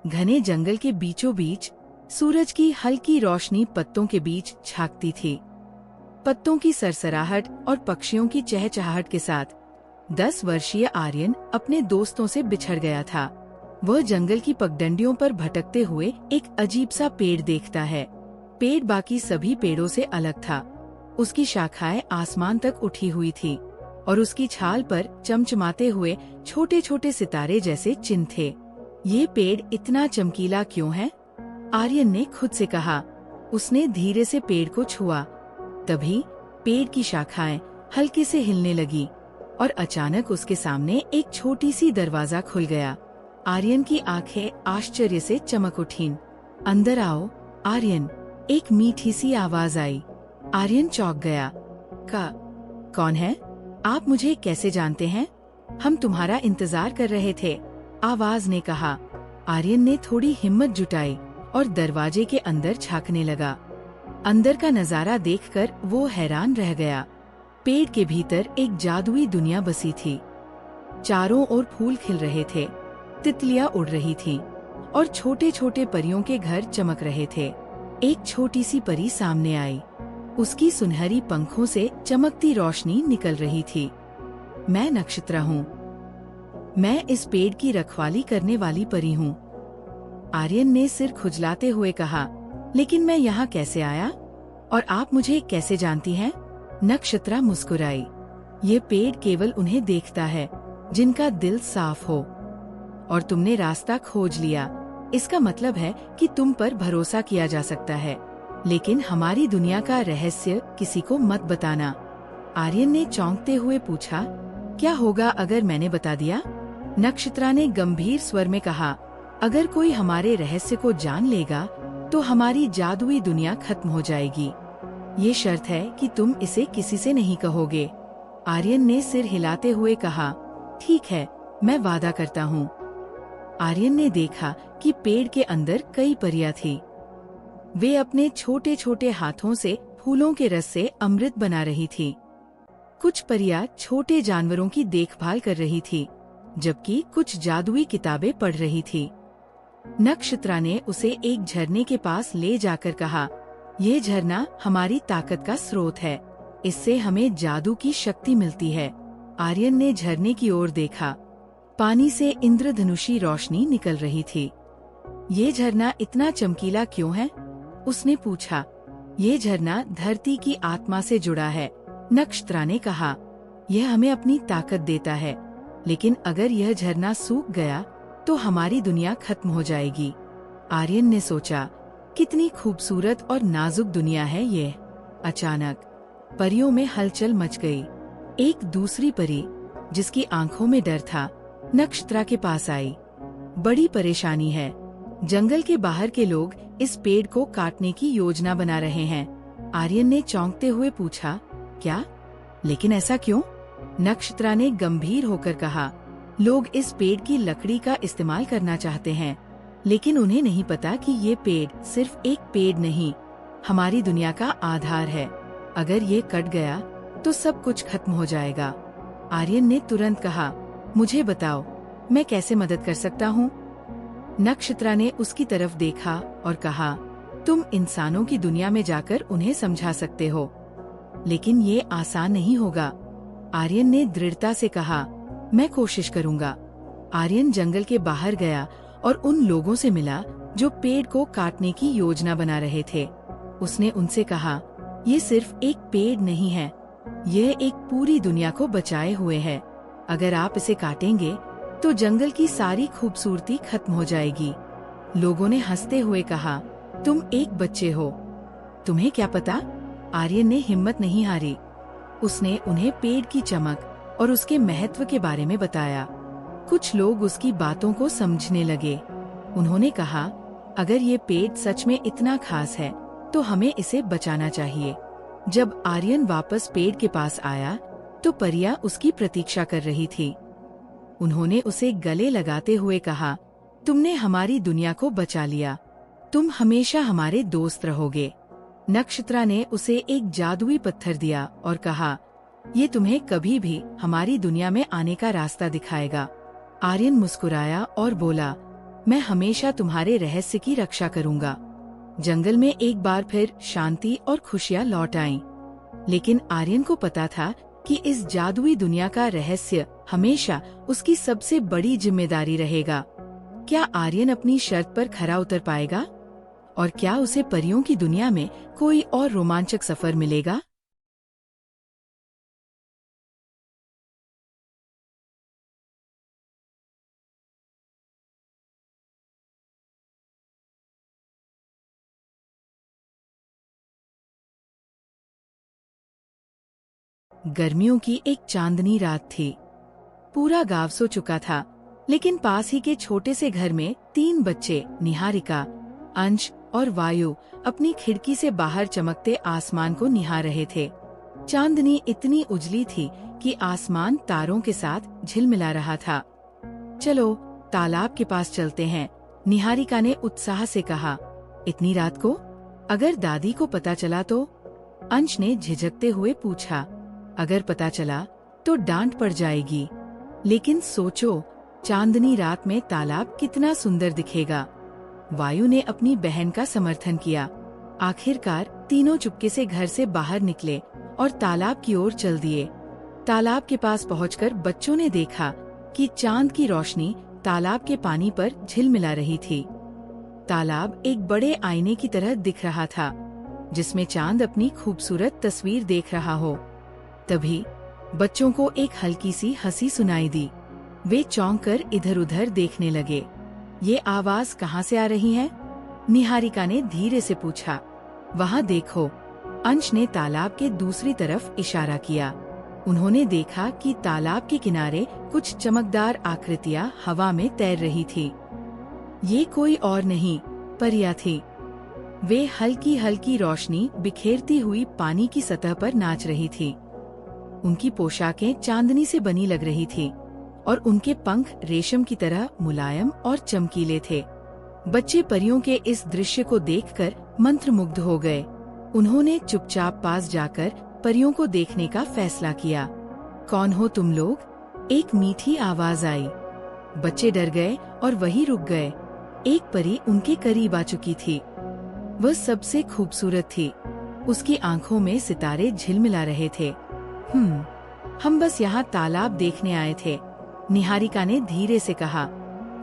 घने जंगल के बीचों बीच सूरज की हल्की रोशनी पत्तों के बीच झांकती थी। पत्तों की सरसराहट और पक्षियों की चहचहाहट के साथ 10 वर्षीय आर्यन अपने दोस्तों से बिछड़ गया था। वह जंगल की पगडंडियों पर भटकते हुए एक अजीब सा पेड़ देखता है। पेड़ बाकी सभी पेड़ों से अलग था। उसकी शाखाएं आसमान तक उठी हुई थी और उसकी छाल पर चमचमाते हुए छोटे छोटे सितारे जैसे चिन्ह थे। ये पेड़ इतना चमकीला क्यों है? आर्यन ने खुद से कहा। उसने धीरे से पेड़ को छुआ। तभी पेड़ की शाखाएं हल्के से हिलने लगी और अचानक उसके सामने एक छोटी सी दरवाजा खुल गया। आर्यन की आंखें आश्चर्य से चमक उठीं। अंदर आओ, आर्यन, एक मीठी सी आवाज आई। आर्यन चौंक गया। कौन है? आप मुझे कैसे जानते हैं? हम तुम्हारा इंतजार कर रहे थे, आवाज ने कहा। आर्यन ने थोड़ी हिम्मत जुटाई और दरवाजे के अंदर झांकने लगा। अंदर का नजारा देखकर वो हैरान रह गया। पेड़ के भीतर एक जादुई दुनिया बसी थी। चारों ओर फूल खिल रहे थे, तितलियां उड़ रही थीं और छोटे छोटे परियों के घर चमक रहे थे। एक छोटी सी परी सामने आई। उसकी सुनहरी पंखों से चमकती रोशनी निकल रही थी। मैं नक्षत्रा हूँ। मैं इस पेड़ की रखवाली करने वाली परी हूँ। आर्यन ने सिर खुजलाते हुए कहा, लेकिन मैं यहाँ कैसे आया? और आप मुझे कैसे जानती हैं? नक्षत्रा मुस्कुराई। ये पेड़ केवल उन्हें देखता है जिनका दिल साफ हो। और तुमने रास्ता खोज लिया। इसका मतलब है कि तुम पर भरोसा किया जा सकता है, लेकिन हमारी दुनिया का रहस्य किसी को मत बताना। आर्यन ने चौंकते हुए पूछा, क्या होगा अगर मैंने बता दिया? नक्षत्रा ने गंभीर स्वर में कहा, अगर कोई हमारे रहस्य को जान लेगा तो हमारी जादुई दुनिया खत्म हो जाएगी। ये शर्त है कि तुम इसे किसी से नहीं कहोगे। आर्यन ने सिर हिलाते हुए कहा, ठीक है, मैं वादा करता हूँ। आर्यन ने देखा कि पेड़ के अंदर कई परियां थी। वे अपने छोटे छोटे हाथों से फूलों के रस से अमृत बना रही थी। कुछ परियां छोटे जानवरों की देखभाल कर रही थी, जबकि कुछ जादुई किताबें पढ़ रही थी। नक्षत्रा ने उसे एक झरने के पास ले जाकर कहा, ये झरना हमारी ताकत का स्रोत है, इससे हमें जादू की शक्ति मिलती है। आर्यन ने झरने की ओर देखा। पानी से इंद्रधनुषी रोशनी निकल रही थी। ये झरना इतना चमकीला क्यों है? उसने पूछा। ये झरना धरती की आत्मा से जुड़ा है, नक्षत्रा ने कहा। यह हमें अपनी ताकत देता है, लेकिन अगर यह झरना सूख गया तो हमारी दुनिया खत्म हो जाएगी। आर्यन ने सोचा, कितनी खूबसूरत और नाजुक दुनिया है ये। अचानक परियों में हलचल मच गई। एक दूसरी परी, जिसकी आंखों में डर था, नक्षत्रा के पास आई। बड़ी परेशानी है, जंगल के बाहर के लोग इस पेड़ को काटने की योजना बना रहे हैं। आर्यन ने चौंकते हुए पूछा, क्या? लेकिन ऐसा क्यों? नक्षत्रा ने गंभीर होकर कहा, लोग इस पेड़ की लकड़ी का इस्तेमाल करना चाहते हैं, लेकिन उन्हें नहीं पता कि ये पेड़ सिर्फ एक पेड़ नहीं, हमारी दुनिया का आधार है। अगर ये कट गया तो सब कुछ खत्म हो जाएगा। आर्यन ने तुरंत कहा, मुझे बताओ, मैं कैसे मदद कर सकता हूँ? नक्षत्रा ने उसकी तरफ देखा और कहा, तुम इंसानों की दुनिया में जाकर उन्हें समझा सकते हो, लेकिन ये आसान नहीं होगा। आर्यन ने दृढ़ता से कहा, मैं कोशिश करूँगा। आर्यन जंगल के बाहर गया और उन लोगों से मिला जो पेड़ को काटने की योजना बना रहे थे। उसने उनसे कहा, ये सिर्फ एक पेड़ नहीं है, यह एक पूरी दुनिया को बचाए हुए है। अगर आप इसे काटेंगे तो जंगल की सारी खूबसूरती खत्म हो जाएगी। लोगों ने हंसते हुए कहा, तुम एक बच्चे हो, तुम्हें क्या पता? आर्यन ने हिम्मत नहीं हारी। उसने उन्हें पेड़ की चमक और उसके महत्व के बारे में बताया। कुछ लोग उसकी बातों को समझने लगे। उन्होंने कहा, अगर ये पेड़ सच में इतना खास है तो हमें इसे बचाना चाहिए। जब आर्यन वापस पेड़ के पास आया तो परियां उसकी प्रतीक्षा कर रही थी। उन्होंने उसे गले लगाते हुए कहा, तुमने हमारी दुनिया को बचा लिया, तुम हमेशा हमारे दोस्त रहोगे। नक्षत्रा ने उसे एक जादुई पत्थर दिया और कहा, ये तुम्हें कभी भी हमारी दुनिया में आने का रास्ता दिखाएगा। आर्यन मुस्कुराया और बोला, मैं हमेशा तुम्हारे रहस्य की रक्षा करूंगा। जंगल में एक बार फिर शांति और खुशियां लौट आईं। लेकिन आर्यन को पता था कि इस जादुई दुनिया का रहस्य हमेशा उसकी सबसे बड़ी जिम्मेदारी रहेगा। क्या आर्यन अपनी शर्त पर खरा उतर पाएगा? और क्या उसे परियों की दुनिया में कोई और रोमांचक सफर मिलेगा? गर्मियों की एक चांदनी रात थी। पूरा गांव सो चुका था, लेकिन पास ही के छोटे से घर में 3 बच्चे, निहारिका, अंश और वायु, अपनी खिड़की से बाहर चमकते आसमान को निहार रहे थे। चांदनी इतनी उजली थी कि आसमान तारों के साथ झिलमिला रहा था। चलो तालाब के पास चलते हैं, निहारिका ने उत्साह से कहा। इतनी रात को? अगर दादी को पता चला तो? अंश ने झिझकते हुए पूछा। अगर पता चला तो डांट पड़ जाएगी। लेकिन सोचो, चांदनी रात में तालाब कितना सुंदर दिखेगा। वायु ने अपनी बहन का समर्थन किया। आखिरकार तीनों चुपके से घर से बाहर निकले और तालाब की ओर चल दिए। तालाब के पास पहुंचकर बच्चों ने देखा कि चांद की रोशनी तालाब के पानी पर झिलमिला रही थी। तालाब एक बड़े आईने की तरह दिख रहा था, जिसमें चांद अपनी खूबसूरत तस्वीर देख रहा हो। तभी बच्चों को एक हल्की सी हंसी सुनाई दी। वे चौंक कर इधर उधर देखने लगे। ये आवाज कहाँ से आ रही है? निहारिका ने धीरे से पूछा। वहाँ देखो, अंश ने तालाब के दूसरी तरफ इशारा किया। उन्होंने देखा कि तालाब के किनारे कुछ चमकदार आकृतियाँ हवा में तैर रही थी। ये कोई और नहीं, परियां थी। वे हल्की हल्की रोशनी बिखेरती हुई पानी की सतह पर नाच रही थी। उनकी पोशाकें चांदनी से बनी लग रही थी और उनके पंख रेशम की तरह मुलायम और चमकीले थे। बच्चे परियों के इस दृश्य को देखकर मंत्रमुग्ध हो गए। उन्होंने चुपचाप पास जाकर परियों को देखने का फैसला किया। कौन हो तुम लोग? एक मीठी आवाज आई। बच्चे डर गए और वहीं रुक गए। एक परी उनके करीब आ चुकी थी। वह सबसे खूबसूरत थी। उसकी आंखों में सितारे झिलमिला रहे थे। हम बस यहाँ तालाब देखने आए थे, निहारिका ने धीरे से कहा।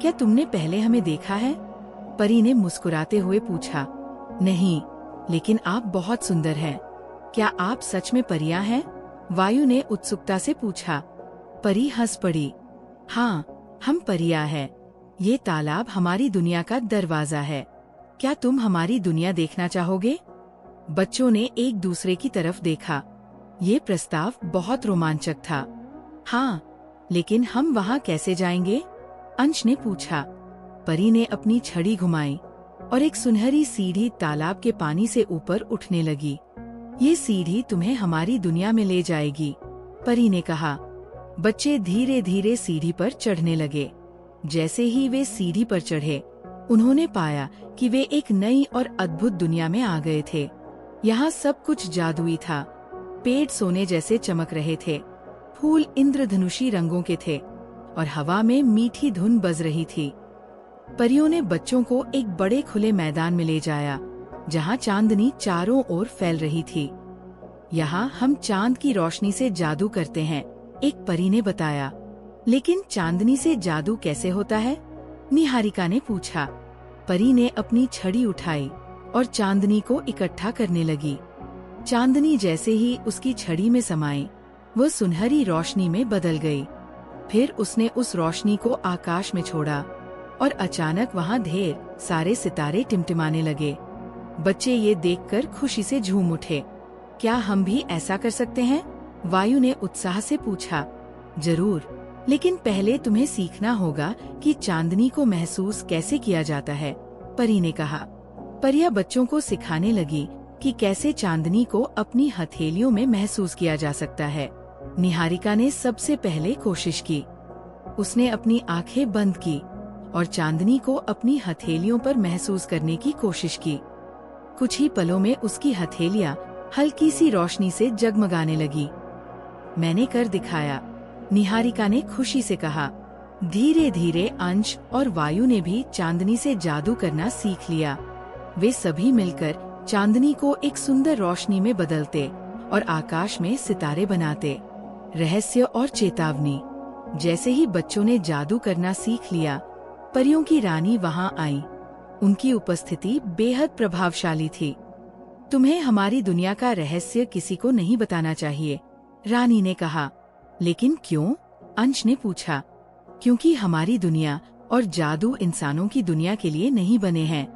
क्या तुमने पहले हमें देखा है? परी ने मुस्कुराते हुए पूछा। नहीं, लेकिन आप बहुत सुंदर हैं। क्या आप सच में परियां हैं? वायु ने उत्सुकता से पूछा। परी हंस पड़ी। हाँ, हम परियां हैं। ये तालाब हमारी दुनिया का दरवाजा है। क्या तुम हमारी दुनिया देखना चाहोगे? बच्चों ने एक दूसरे की तरफ देखा। ये प्रस्ताव बहुत रोमांचक था। हाँ, लेकिन हम वहाँ कैसे जाएंगे? अंश ने पूछा। परी ने अपनी छड़ी घुमाई और एक सुनहरी सीढ़ी तालाब के पानी से ऊपर उठने लगी। ये सीढ़ी तुम्हें हमारी दुनिया में ले जाएगी, परी ने कहा। बच्चे धीरे धीरे सीढ़ी पर चढ़ने लगे। जैसे ही वे सीढ़ी पर चढ़े, उन्होंने पाया कि वे एक नई और अद्भुत दुनिया में आ गए थे। यहाँ सब कुछ जादुई था। पेड़ सोने जैसे चमक रहे थे, फूल इंद्रधनुषी रंगों के थे और हवा में मीठी धुन बज रही थी। परियों ने बच्चों को एक बड़े खुले मैदान में ले जाया, जहाँ चांदनी चारों ओर फैल रही थी। यहाँ हम चांद की रोशनी से जादू करते हैं, एक परी ने बताया। लेकिन चांदनी से जादू कैसे होता है? निहारिका ने पूछा। परी ने अपनी छड़ी उठाई और चांदनी को इकट्ठा करने लगी। चांदनी जैसे ही उसकी छड़ी में समाई, वह सुनहरी रोशनी में बदल गई। फिर उसने उस रोशनी को आकाश में छोड़ा और अचानक वहाँ ढेर सारे सितारे टिमटिमाने लगे। बच्चे ये देखकर खुशी से झूम उठे। क्या हम भी ऐसा कर सकते हैं? वायु ने उत्साह से पूछा। जरूर, लेकिन पहले तुम्हें सीखना होगा कि चांदनी को महसूस कैसे किया जाता है, परी ने कहा। परियां बच्चों को सिखाने लगी कि कैसे चांदनी को अपनी हथेलियों में महसूस किया जा सकता है। निहारिका ने सबसे पहले कोशिश की। उसने अपनी आंखें बंद की और चांदनी को अपनी हथेलियों पर महसूस करने की कोशिश की। कुछ ही पलों में उसकी हथेलियां हल्की सी रोशनी से जगमगाने लगी। मैंने कर दिखाया, निहारिका ने खुशी से कहा। धीरे धीरे अंश और वायु ने भी चांदनी से जादू करना सीख लिया। वे सभी मिलकर चांदनी को एक सुंदर रोशनी में बदलते और आकाश में सितारे बनाते। रहस्य और चेतावनी। जैसे ही बच्चों ने जादू करना सीख लिया, परियों की रानी वहाँ आई। उनकी उपस्थिति बेहद प्रभावशाली थी। तुम्हें हमारी दुनिया का रहस्य किसी को नहीं बताना चाहिए, रानी ने कहा। लेकिन क्यों? अंश ने पूछा। क्योंकि हमारी दुनिया और जादू इंसानों की दुनिया के लिए नहीं बने हैं।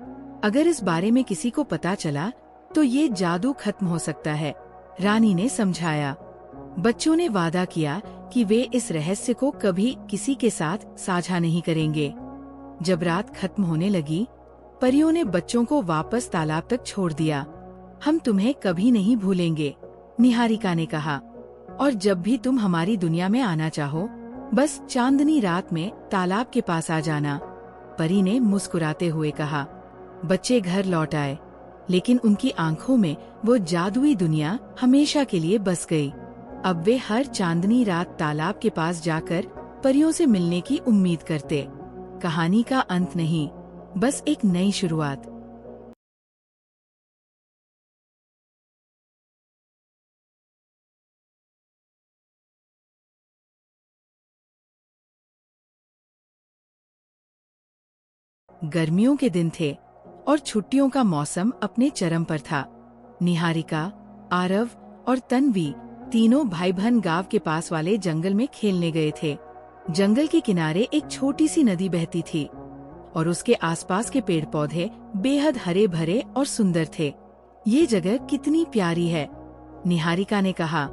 अगर इस बारे में किसी को पता चला तो ये जादू खत्म हो सकता है, रानी ने समझाया। बच्चों ने वादा किया कि वे इस रहस्य को कभी किसी के साथ साझा नहीं करेंगे। जब रात खत्म होने लगी, परियों ने बच्चों को वापस तालाब तक छोड़ दिया। हम तुम्हें कभी नहीं भूलेंगे, निहारिका ने कहा। और जब भी तुम हमारी दुनिया में आना चाहो, बस चांदनी रात में तालाब के पास आ जाना, परी ने मुस्कुराते हुए कहा। बच्चे घर लौट आए, लेकिन उनकी आंखों में वो जादुई दुनिया हमेशा के लिए बस गई। अब वे हर चांदनी रात तालाब के पास जाकर परियों से मिलने की उम्मीद करते। कहानी का अंत नहीं, बस एक नई शुरुआत। गर्मियों के दिन थे और छुट्टियों का मौसम अपने चरम पर था। निहारिका, आरव और तन्वी तीनों भाई बहन गांव के पास वाले जंगल में खेलने गए थे। जंगल के किनारे एक छोटी सी नदी बहती थी और उसके आसपास के पेड़ पौधे बेहद हरे भरे और सुंदर थे। ये जगह कितनी प्यारी है, निहारिका ने कहा,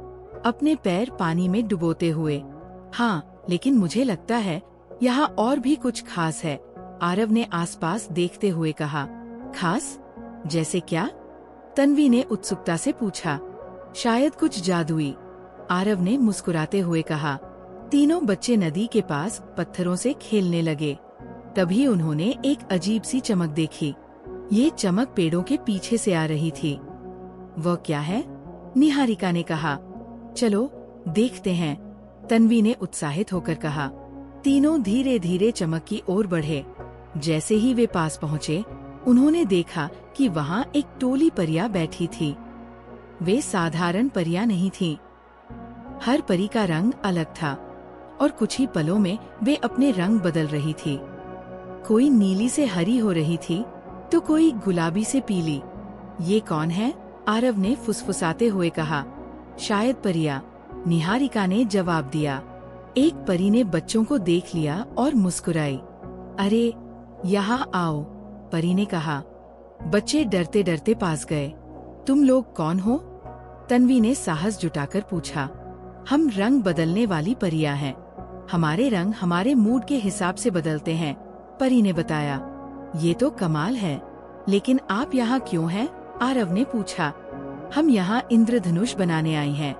अपने पैर पानी में डुबोते हुए। हाँ, लेकिन मुझे लगता है यहाँ और भी कुछ खास है, आरव ने आसपास देखते हुए कहा। खास? जैसे क्या? तन्वी ने उत्सुकता से पूछा। शायद कुछ जादुई, आरव ने मुस्कुराते हुए कहा। तीनों बच्चे नदी के पास पत्थरों से खेलने लगे। तभी उन्होंने एक अजीब सी चमक देखी। ये चमक पेड़ों के पीछे से आ रही थी। वह क्या है? निहारिका ने कहा। चलो देखते हैं, तन्वी ने उत्साहित होकर कहा। तीनों धीरे धीरे चमक की ओर बढ़े। जैसे ही वे पास पहुँचे, उन्होंने देखा कि वहाँ एक टोली परियां बैठी थी। वे साधारण परियां नहीं थीं। हर परी का रंग अलग था और कुछ ही पलों में वे अपने रंग बदल रही थी। कोई नीली से हरी हो रही थी तो कोई गुलाबी से पीली। ये कौन है? आरव ने फुसफुसाते हुए कहा। शायद परियां, निहारिका ने जवाब दिया। एक परी ने बच्चों को देख लिया और मुस्कुराई। अरे यहाँ आओ, परी ने कहा। बच्चे डरते डरते पास गए। तुम लोग कौन हो? तन्वी ने साहस जुटाकर पूछा। हम रंग बदलने वाली परियां हैं। हमारे रंग हमारे मूड के हिसाब से बदलते हैं, परी ने बताया। ये तो कमाल है, लेकिन आप यहाँ क्यों हैं? आरव ने पूछा। हम यहाँ इंद्रधनुष बनाने आई हैं।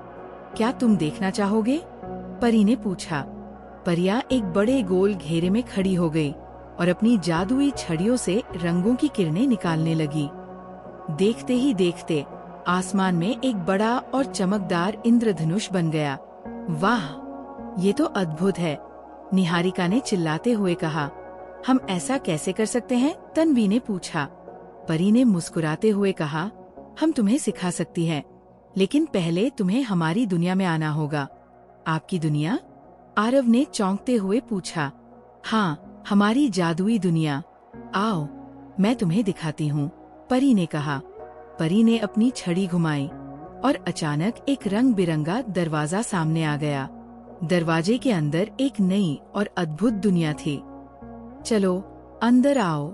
क्या तुम देखना चाहोगे? परी ने पूछा। परियां एक बड़े गोल घेरे में खड़ी हो गई और अपनी जादुई छड़ियों से रंगों की किरणें निकालने लगी। देखते ही देखते आसमान में एक बड़ा और चमकदार इंद्रधनुष बन गया। वाह, ये तो अद्भुत है, निहारिका ने चिल्लाते हुए कहा। हम ऐसा कैसे कर सकते हैं? तन्वी ने पूछा। परी ने मुस्कुराते हुए कहा, हम तुम्हें सिखा सकती हैं, लेकिन पहले तुम्हें हमारी दुनिया में आना होगा। आपकी दुनिया? आरव ने चौंकते हुए पूछा। हाँ, हमारी जादुई दुनिया। आओ, मैं तुम्हें दिखाती हूँ, परी ने कहा। परी ने अपनी छड़ी घुमाई और अचानक एक रंग बिरंगा दरवाजा सामने आ गया। दरवाजे के अंदर एक नई और अद्भुत दुनिया थी। चलो अंदर आओ,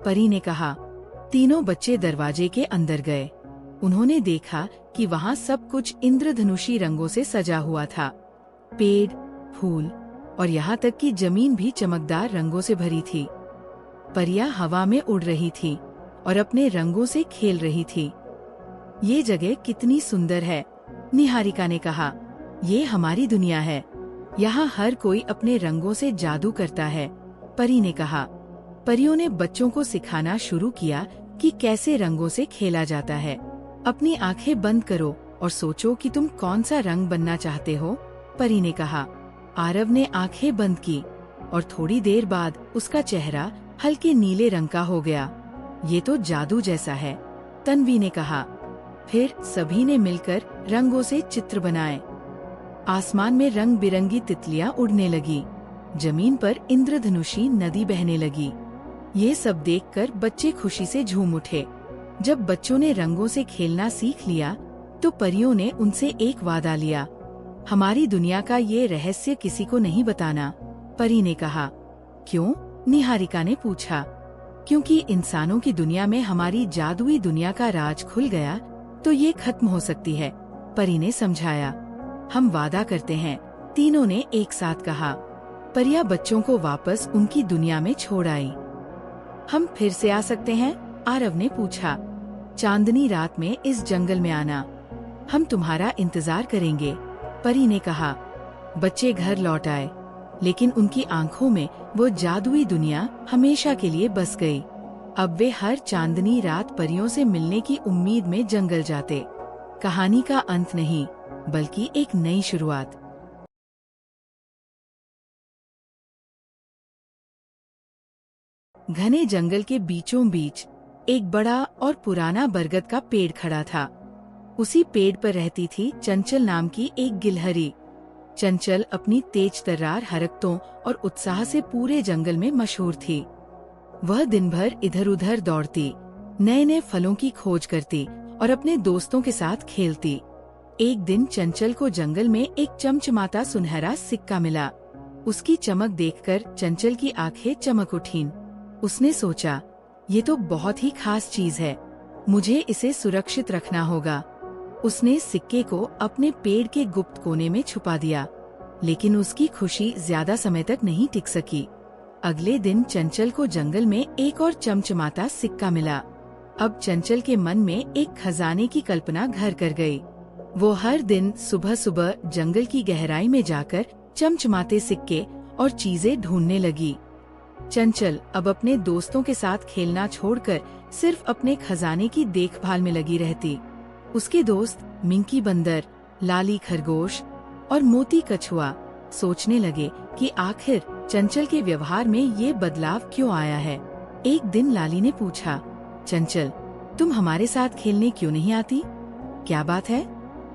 परी ने कहा। तीनों बच्चे दरवाजे के अंदर गए। उन्होंने देखा कि वहाँ सब कुछ इंद्रधनुषी रंगों से सजा हुआ था। पेड़, फूल और यहाँ तक कि जमीन भी चमकदार रंगों से भरी थी। परियां हवा में उड़ रही थी और अपने रंगों से खेल रही थी। ये जगह कितनी सुंदर है, निहारिका ने कहा। ये हमारी दुनिया है। यहाँ हर कोई अपने रंगों से जादू करता है, परी ने कहा। परियों ने बच्चों को सिखाना शुरू किया कि कैसे रंगों से खेला जाता है। अपनी आंखें बंद करो और सोचो कि तुम कौन सा रंग बनना चाहते हो, परी ने कहा। आरव ने आंखें बंद की और थोड़ी देर बाद उसका चेहरा हल्के नीले रंग का हो गया। ये तो जादू जैसा है, तन्वी ने कहा। फिर सभी ने मिलकर रंगों से चित्र बनाए। आसमान में रंग बिरंगी तितलियां उड़ने लगी। जमीन पर इंद्रधनुषी नदी बहने लगी। ये सब देखकर बच्चे खुशी से झूम उठे। जब बच्चों ने रंगों से खेलना सीख लिया, तो परियों ने उनसे एक वादा लिया। हमारी दुनिया का ये रहस्य किसी को नहीं बताना, परी ने कहा। क्यों? निहारिका ने पूछा। क्योंकि इंसानों की दुनिया में हमारी जादुई दुनिया का राज खुल गया तो ये खत्म हो सकती है, परी ने समझाया। हम वादा करते हैं, तीनों ने एक साथ कहा। परियां बच्चों को वापस उनकी दुनिया में छोड़ आई। हम फिर से आ सकते हैं? आरव ने पूछा। चांदनी रात में इस जंगल में आना, हम तुम्हारा इंतजार करेंगे, परी ने कहा। बच्चे घर लौट आए, लेकिन उनकी आंखों में वो जादुई दुनिया हमेशा के लिए बस गई। अब वे हर चांदनी रात परियों से मिलने की उम्मीद में जंगल जाते। कहानी का अंत नहीं, बल्कि एक नई शुरुआत। घने जंगल के बीचों बीच एक बड़ा और पुराना बरगद का पेड़ खड़ा था। उसी पेड़ पर रहती थी चंचल नाम की एक गिलहरी। चंचल अपनी तेज तर्रार हरकतों और उत्साह से पूरे जंगल में मशहूर थी। वह दिन भर इधर उधर दौड़ती, नए नए फलों की खोज करती और अपने दोस्तों के साथ खेलती। एक दिन चंचल को जंगल में एक चमचमाता सुनहरा सिक्का मिला। उसकी चमक देखकर चंचल की आंखें चमक उठीं। उसने सोचा, ये तो बहुत ही खास चीज है, मुझे इसे सुरक्षित रखना होगा। उसने सिक्के को अपने पेड़ के गुप्त कोने में छुपा दिया, लेकिन उसकी खुशी ज्यादा समय तक नहीं टिक सकी। अगले दिन चंचल को जंगल में एक और चमचमाता सिक्का मिला। अब चंचल के मन में एक खजाने की कल्पना घर कर गई। वो हर दिन सुबह सुबह जंगल की गहराई में जाकर चमचमाते सिक्के और चीजें ढूंढने लगी। चंचल अब अपने दोस्तों के साथ खेलना छोड़कर सिर्फ अपने खजाने की देखभाल में लगी रहती। उसके दोस्त मिंकी बंदर, लाली खरगोश और मोती कछुआ सोचने लगे कि आखिर चंचल के व्यवहार में ये बदलाव क्यों आया है। एक दिन लाली ने पूछा, चंचल, तुम हमारे साथ खेलने क्यों नहीं आती? क्या बात है?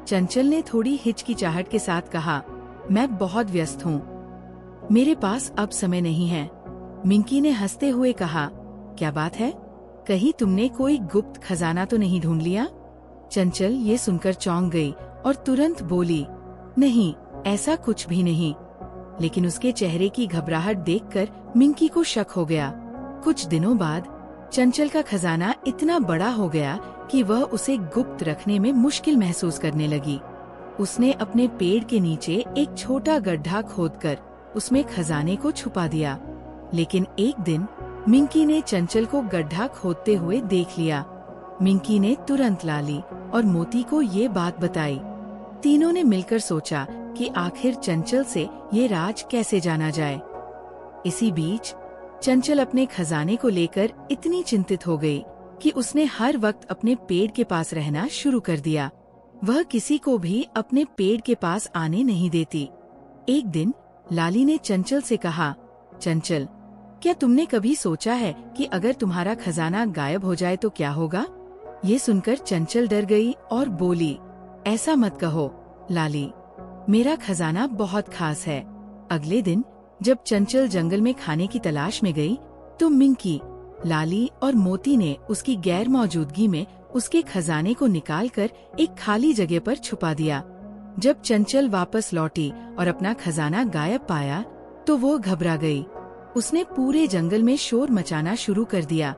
चंचल ने थोड़ी हिचकिचाहट के साथ कहा, मैं बहुत व्यस्त हूँ, मेरे पास अब समय नहीं है। मिंकी ने हंसते हुए कहा, क्या बात है? कहीं तुमने कोई गुप्त खजाना तो नहीं ढूंढ लिया? चंचल ये सुनकर चौंक गई और तुरंत बोली, नहीं, ऐसा कुछ भी नहीं। लेकिन उसके चेहरे की घबराहट देखकर मिंकी को शक हो गया। कुछ दिनों बाद चंचल का खजाना इतना बड़ा हो गया कि वह उसे गुप्त रखने में मुश्किल महसूस करने लगी। उसने अपने पेड़ के नीचे एक छोटा गड्ढा खोदकर उसमें खजाने को छुपा दिया। लेकिन एक दिन मिंकी ने चंचल को गड्ढा खोदते हुए देख लिया। मिंकी ने तुरंत लाली और मोती को ये बात बताई। तीनों ने मिलकर सोचा कि आखिर चंचल से ये राज कैसे जाना जाए। इसी बीच चंचल अपने खजाने को लेकर इतनी चिंतित हो गई कि उसने हर वक्त अपने पेड़ के पास रहना शुरू कर दिया। वह किसी को भी अपने पेड़ के पास आने नहीं देती। एक दिन लाली ने चंचल से कहा, चंचल, क्या तुमने कभी सोचा है कि अगर तुम्हारा खजाना गायब हो जाए तो क्या होगा? ये सुनकर चंचल डर गई और बोली, ऐसा मत कहो लाली, मेरा खजाना बहुत खास है। अगले दिन जब चंचल जंगल में खाने की तलाश में गई, तो मिंकी, लाली और मोती ने उसकी गैर मौजूदगी में उसके खजाने को निकालकर एक खाली जगह पर छुपा दिया। जब चंचल वापस लौटी और अपना खजाना गायब पाया, तो वो घबरा गई। उसने पूरे जंगल में शोर मचाना शुरू कर दिया,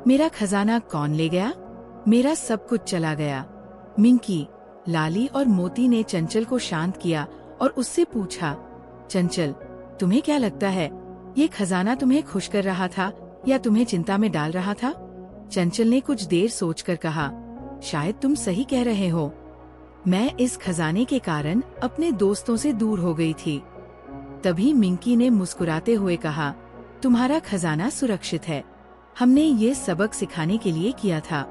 मेरा खजाना कौन ले गया? मेरा सब कुछ चला गया। मिंकी, लाली और मोती ने चंचल को शांत किया और उससे पूछा, चंचल, तुम्हें क्या लगता है, ये खजाना तुम्हें खुश कर रहा था या तुम्हें चिंता में डाल रहा था? चंचल ने कुछ देर सोचकर कहा, शायद तुम सही कह रहे हो। मैं इस खजाने के कारण अपने दोस्तों से दूर हो गई थी। तभी मिंकी ने मुस्कुराते हुए कहा, तुम्हारा खजाना सुरक्षित है, हमने ये सबक सिखाने के लिए किया था।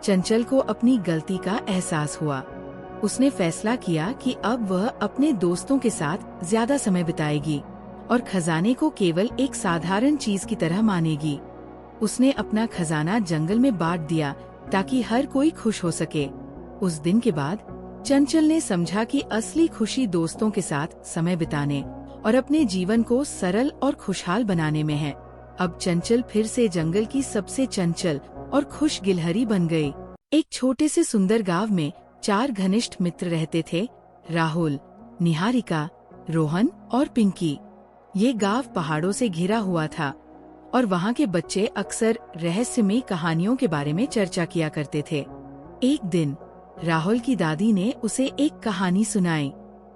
चंचल को अपनी गलती का एहसास हुआ। उसने फैसला किया कि अब वह अपने दोस्तों के साथ ज्यादा समय बिताएगी और खजाने को केवल एक साधारण चीज की तरह मानेगी। उसने अपना खजाना जंगल में बांट दिया ताकि हर कोई खुश हो सके। उस दिन के बाद चंचल ने समझा कि असली खुशी दोस्तों के साथ समय बिताने और अपने जीवन को सरल और खुशहाल बनाने में है। अब चंचल फिर से जंगल की सबसे चंचल और खुश गिलहरी बन गई। एक छोटे से सुंदर गांव में 4 घनिष्ठ मित्र रहते थे, राहुल, निहारिका, रोहन और पिंकी। ये गांव पहाड़ों से घिरा हुआ था और वहाँ के बच्चे अक्सर रहस्यमयी कहानियों के बारे में चर्चा किया करते थे। एक दिन राहुल की दादी ने उसे एक कहानी सुनाई।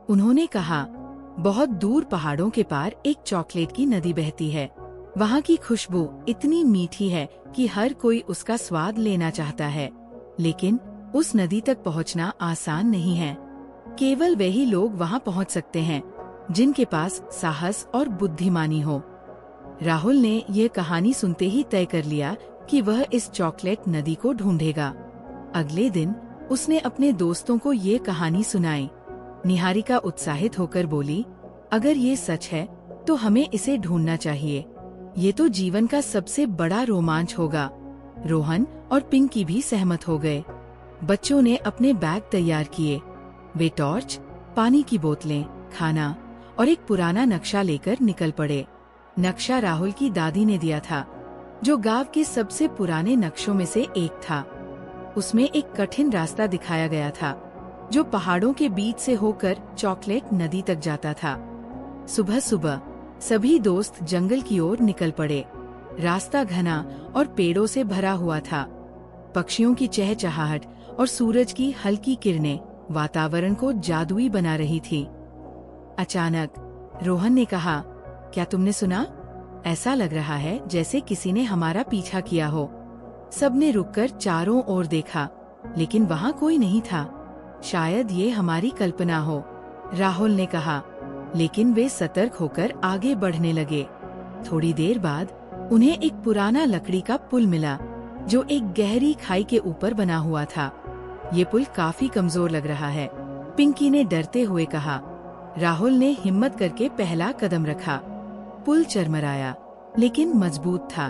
उन्होंने कहा, बहुत दूर पहाड़ों के पार एक चॉकलेट की नदी बहती है। वहाँ की खुशबू इतनी मीठी है कि हर कोई उसका स्वाद लेना चाहता है, लेकिन उस नदी तक पहुँचना आसान नहीं है। केवल वही लोग वहाँ पहुँच सकते हैं जिनके पास साहस और बुद्धिमानी हो। राहुल ने यह कहानी सुनते ही तय कर लिया कि वह इस चॉकलेट नदी को ढूंढेगा। अगले दिन उसने अपने दोस्तों को ये कहानी सुनाई। निहारिका उत्साहित होकर बोली, अगर ये सच है तो हमें इसे ढूंढना चाहिए। ये तो जीवन का सबसे बड़ा रोमांच होगा। रोहन और पिंकी भी सहमत हो गए। बच्चों ने अपने बैग तैयार किए। वे टॉर्च, पानी की बोतलें, खाना और एक पुराना नक्शा लेकर निकल पड़े। नक्शा राहुल की दादी ने दिया था, जो गांव के सबसे पुराने नक्शों में से एक था। उसमें एक कठिन रास्ता दिखाया गया था, जो पहाड़ों के बीच से होकर चॉकलेट नदी तक जाता था। सुबह सुबह सभी दोस्त जंगल की ओर निकल पड़े। रास्ता घना और पेड़ों से भरा हुआ था। पक्षियों की चहचहाहट और सूरज की हल्की किरणें वातावरण को जादुई बना रही थी। अचानक रोहन ने कहा, क्या तुमने सुना? ऐसा लग रहा है जैसे किसी ने हमारा पीछा किया हो। सबने रुककर चारों ओर देखा, लेकिन वहाँ कोई नहीं था। शायद ये हमारी कल्पना हो, राहुल ने कहा। लेकिन वे सतर्क होकर आगे बढ़ने लगे। थोड़ी देर बाद उन्हें एक पुराना लकड़ी का पुल मिला, जो एक गहरी खाई के ऊपर बना हुआ था। ये पुल काफी कमजोर लग रहा है, पिंकी ने डरते हुए कहा। राहुल ने हिम्मत करके पहला कदम रखा। पुल चरमराया, लेकिन मजबूत था।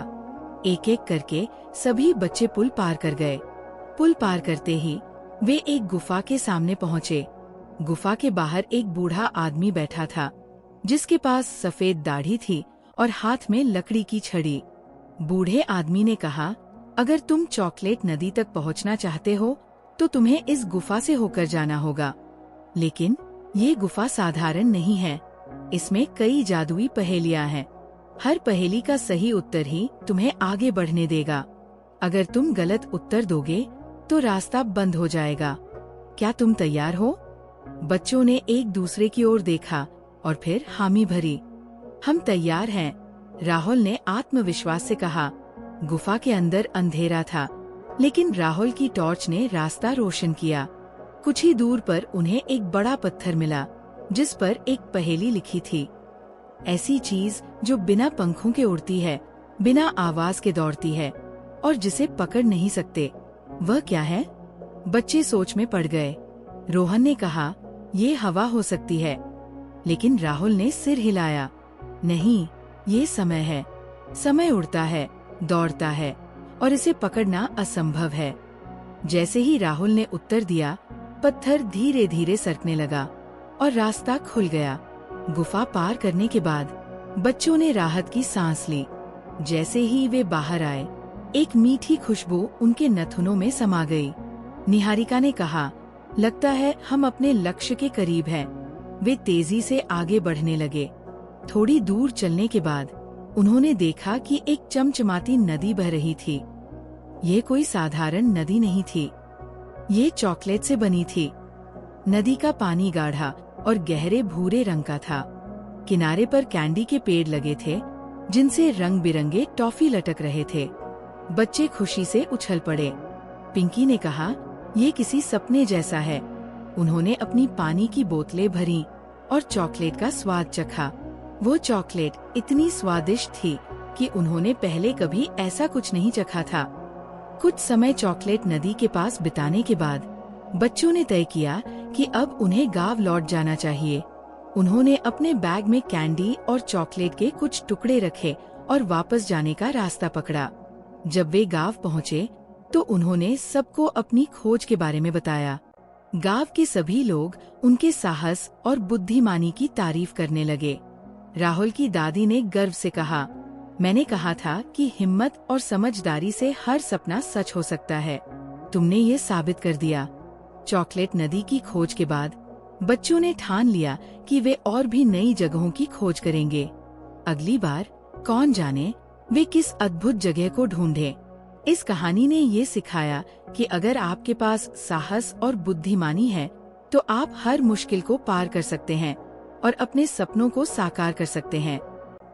एक एक करके सभी बच्चे पुल पार कर गए। पुल पार करते ही वे एक गुफा के सामने पहुँचे। गुफा के बाहर एक बूढ़ा आदमी बैठा था, जिसके पास सफेद दाढ़ी थी और हाथ में लकड़ी की छड़ी। बूढ़े आदमी ने कहा, अगर तुम चॉकलेट नदी तक पहुंचना चाहते हो तो तुम्हें इस गुफा से होकर जाना होगा। लेकिन ये गुफा साधारण नहीं है, इसमें कई जादुई पहेलियां हैं। हर पहेली का सही उत्तर ही तुम्हें आगे बढ़ने देगा। अगर तुम गलत उत्तर दोगे तो रास्ता बंद हो जाएगा। क्या तुम तैयार हो? बच्चों ने एक दूसरे की ओर देखा और फिर हामी भरी। हम तैयार हैं, राहुल ने आत्मविश्वास से कहा। गुफा के अंदर अंधेरा था, लेकिन राहुल की टॉर्च ने रास्ता रोशन किया। कुछ ही दूर पर उन्हें एक बड़ा पत्थर मिला, जिस पर एक पहेली लिखी थी। ऐसी चीज जो बिना पंखों के उड़ती है, बिना आवाज के दौड़ती है और जिसे पकड़ नहीं सकते, वह क्या है? बच्चे सोच में पड़ गए। रोहन ने कहा, ये हवा हो सकती है। लेकिन राहुल ने सिर हिलाया। नहीं, ये समय है। समय उड़ता है, दौड़ता है और इसे पकड़ना असंभव है। जैसे ही राहुल ने उत्तर दिया, पत्थर धीरे धीरे सरकने लगा और रास्ता खुल गया। गुफा पार करने के बाद बच्चों ने राहत की सांस ली। जैसे ही वे बाहर आए, एक मीठी खुशबू उनके नथुनों में समा गई। निहारिका ने कहा, लगता है हम अपने लक्ष्य के करीब हैं। वे तेजी से आगे बढ़ने लगे। थोड़ी दूर चलने के बाद उन्होंने देखा कि एक चमचमाती नदी बह रही थी। ये कोई साधारण नदी नहीं थी, ये चॉकलेट से बनी थी। नदी का पानी गाढ़ा और गहरे भूरे रंग का था। किनारे पर कैंडी के पेड़ लगे थे, जिनसे रंग बिरंगे टॉफी लटक रहे थे। बच्चे खुशी से उछल पड़े। पिंकी ने कहा, ये किसी सपने जैसा है। उन्होंने अपनी पानी की बोतलें भरीं और चॉकलेट का स्वाद चखा। वो चॉकलेट इतनी स्वादिष्ट थी कि उन्होंने पहले कभी ऐसा कुछ नहीं चखा था। कुछ समय चॉकलेट नदी के पास बिताने के बाद बच्चों ने तय किया कि अब उन्हें गांव लौट जाना चाहिए। उन्होंने अपने बैग में कैंडी और चॉकलेट के कुछ टुकड़े रखे और वापस जाने का रास्ता पकड़ा। जब वे गांव पहुँचे तो उन्होंने सबको अपनी खोज के बारे में बताया। गांव के सभी लोग उनके साहस और बुद्धिमानी की तारीफ करने लगे। राहुल की दादी ने गर्व से कहा, मैंने कहा था कि हिम्मत और समझदारी से हर सपना सच हो सकता है। तुमने ये साबित कर दिया। चॉकलेट नदी की खोज के बाद बच्चों ने ठान लिया कि वे और भी नई जगहों की खोज करेंगे। अगली बार कौन जाने वे किस अद्भुत जगह को ढूंढें। इस कहानी ने ये सिखाया कि अगर आपके पास साहस और बुद्धिमानी है तो आप हर मुश्किल को पार कर सकते हैं और अपने सपनों को साकार कर सकते हैं।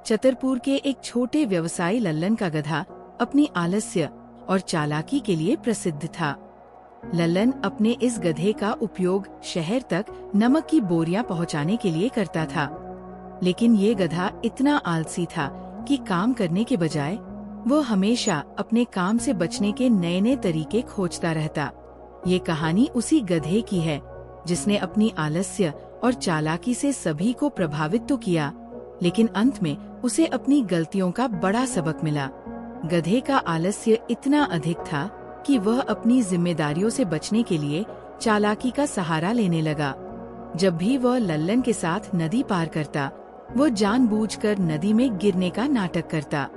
छतरपुर के एक छोटे व्यवसायी लल्लन का गधा अपनी आलस्य और चालाकी के लिए प्रसिद्ध था। लल्लन अपने इस गधे का उपयोग शहर तक नमक की बोरियां पहुंचाने के लिए करता था। लेकिन ये गधा इतना आलसी था कि काम करने के बजाय वो हमेशा अपने काम से बचने के नए नए तरीके खोजता रहता। ये कहानी उसी गधे की है जिसने अपनी आलस्य और चालाकी से सभी को प्रभावित तो किया, लेकिन अंत में उसे अपनी गलतियों का बड़ा सबक मिला। गधे का आलस्य इतना अधिक था कि वह अपनी जिम्मेदारियों से बचने के लिए चालाकी का सहारा लेने लगा। जब भी वह लल्लन के साथ नदी पार करता, वो जानबूझकर नदी में गिरने का नाटक करता।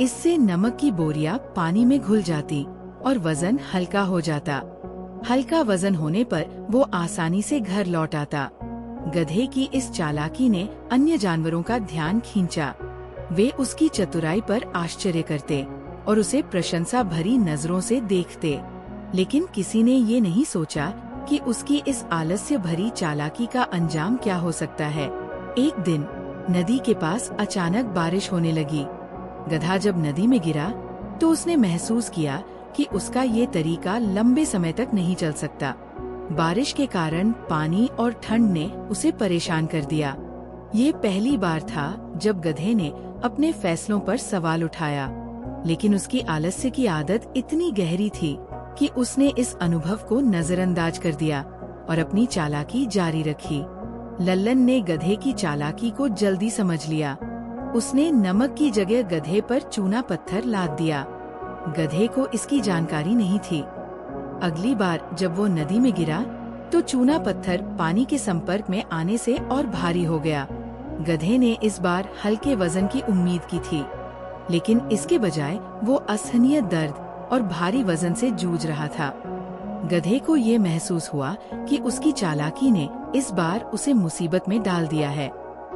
इससे नमक की बोरियां पानी में घुल जाती और वजन हल्का हो जाता। हल्का वजन होने पर वो आसानी से घर लौट आता। गधे की इस चालाकी ने अन्य जानवरों का ध्यान खींचा। वे उसकी चतुराई पर आश्चर्य करते और उसे प्रशंसा भरी नजरों से देखते। लेकिन किसी ने ये नहीं सोचा कि उसकी इस आलस्य भरी चालाकी का अंजाम क्या हो सकता है। एक दिन नदी के पास अचानक बारिश होने लगी। गधा जब नदी में गिरा तो उसने महसूस किया कि उसका ये तरीका लंबे समय तक नहीं चल सकता। बारिश के कारण पानी और ठंड ने उसे परेशान कर दिया। ये पहली बार था जब गधे ने अपने फैसलों पर सवाल उठाया, लेकिन उसकी आलस्य की आदत इतनी गहरी थी कि उसने इस अनुभव को नजरअंदाज कर दिया और अपनी चालाकी जारी रखी। लल्लन ने गधे की चालाकी को जल्दी समझ लिया। उसने नमक की जगह गधे पर चूना पत्थर लाद दिया। गधे को इसकी जानकारी नहीं थी। अगली बार जब वो नदी में गिरा तो चूना पत्थर पानी के संपर्क में आने से और भारी हो गया। गधे ने इस बार हल्के वजन की उम्मीद की थी, लेकिन इसके बजाय वो असहनीय दर्द और भारी वजन से जूझ रहा था। गधे को ये महसूस हुआ कि उसकी चालाकी ने इस बार उसे मुसीबत में डाल दिया है।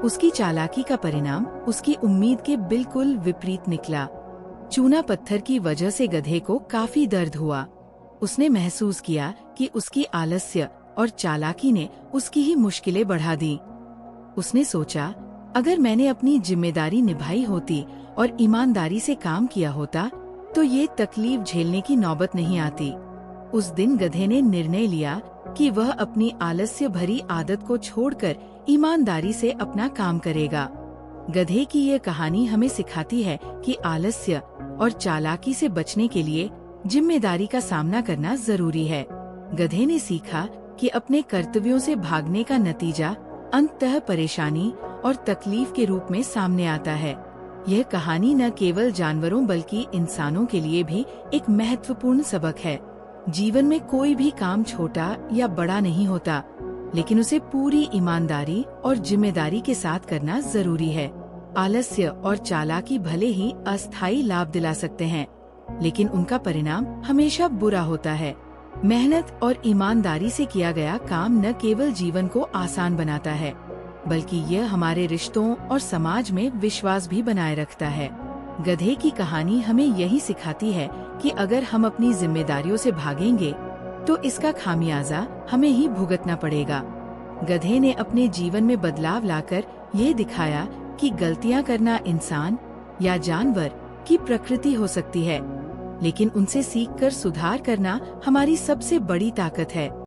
उसकी चालाकी का परिणाम उसकी उम्मीद के बिल्कुल विपरीत निकला। चूना पत्थर की वजह से गधे को काफी दर्द हुआ। उसने महसूस किया कि उसकी आलस्य और चालाकी ने उसकी ही मुश्किलें बढ़ा दी। उसने सोचा, अगर मैंने अपनी जिम्मेदारी निभाई होती और ईमानदारी से काम किया होता तो ये तकलीफ झेलने की नौबत नहीं आती। उस दिन गधे ने निर्णय लिया कि वह अपनी आलस्य भरी आदत को छोड़कर ईमानदारी से अपना काम करेगा। गधे की ये कहानी हमें सिखाती है कि आलस्य और चालाकी से बचने के लिए जिम्मेदारी का सामना करना जरूरी है। गधे ने सीखा कि अपने कर्तव्यों से भागने का नतीजा अंततः परेशानी और तकलीफ के रूप में सामने आता है। यह कहानी न केवल जानवरों बल्कि इंसानों के लिए भी एक महत्वपूर्ण सबक है। जीवन में कोई भी काम छोटा या बड़ा नहीं होता, लेकिन उसे पूरी ईमानदारी और जिम्मेदारी के साथ करना जरूरी है। आलस्य और चालाकी भले ही अस्थायी लाभ दिला सकते हैं, लेकिन उनका परिणाम हमेशा बुरा होता है। मेहनत और ईमानदारी से किया गया काम न केवल जीवन को आसान बनाता है, बल्कि यह हमारे रिश्तों और समाज में विश्वास भी बनाए रखता है। गधे की कहानी हमें यही सिखाती है कि अगर हम अपनी जिम्मेदारियों से भागेंगे तो इसका खामियाजा हमें ही भुगतना पड़ेगा। गधे ने अपने जीवन में बदलाव लाकर ये दिखाया कि गलतियां करना इंसान या जानवर की प्रकृति हो सकती है, लेकिन उनसे सीखकर सुधार करना हमारी सबसे बड़ी ताकत है।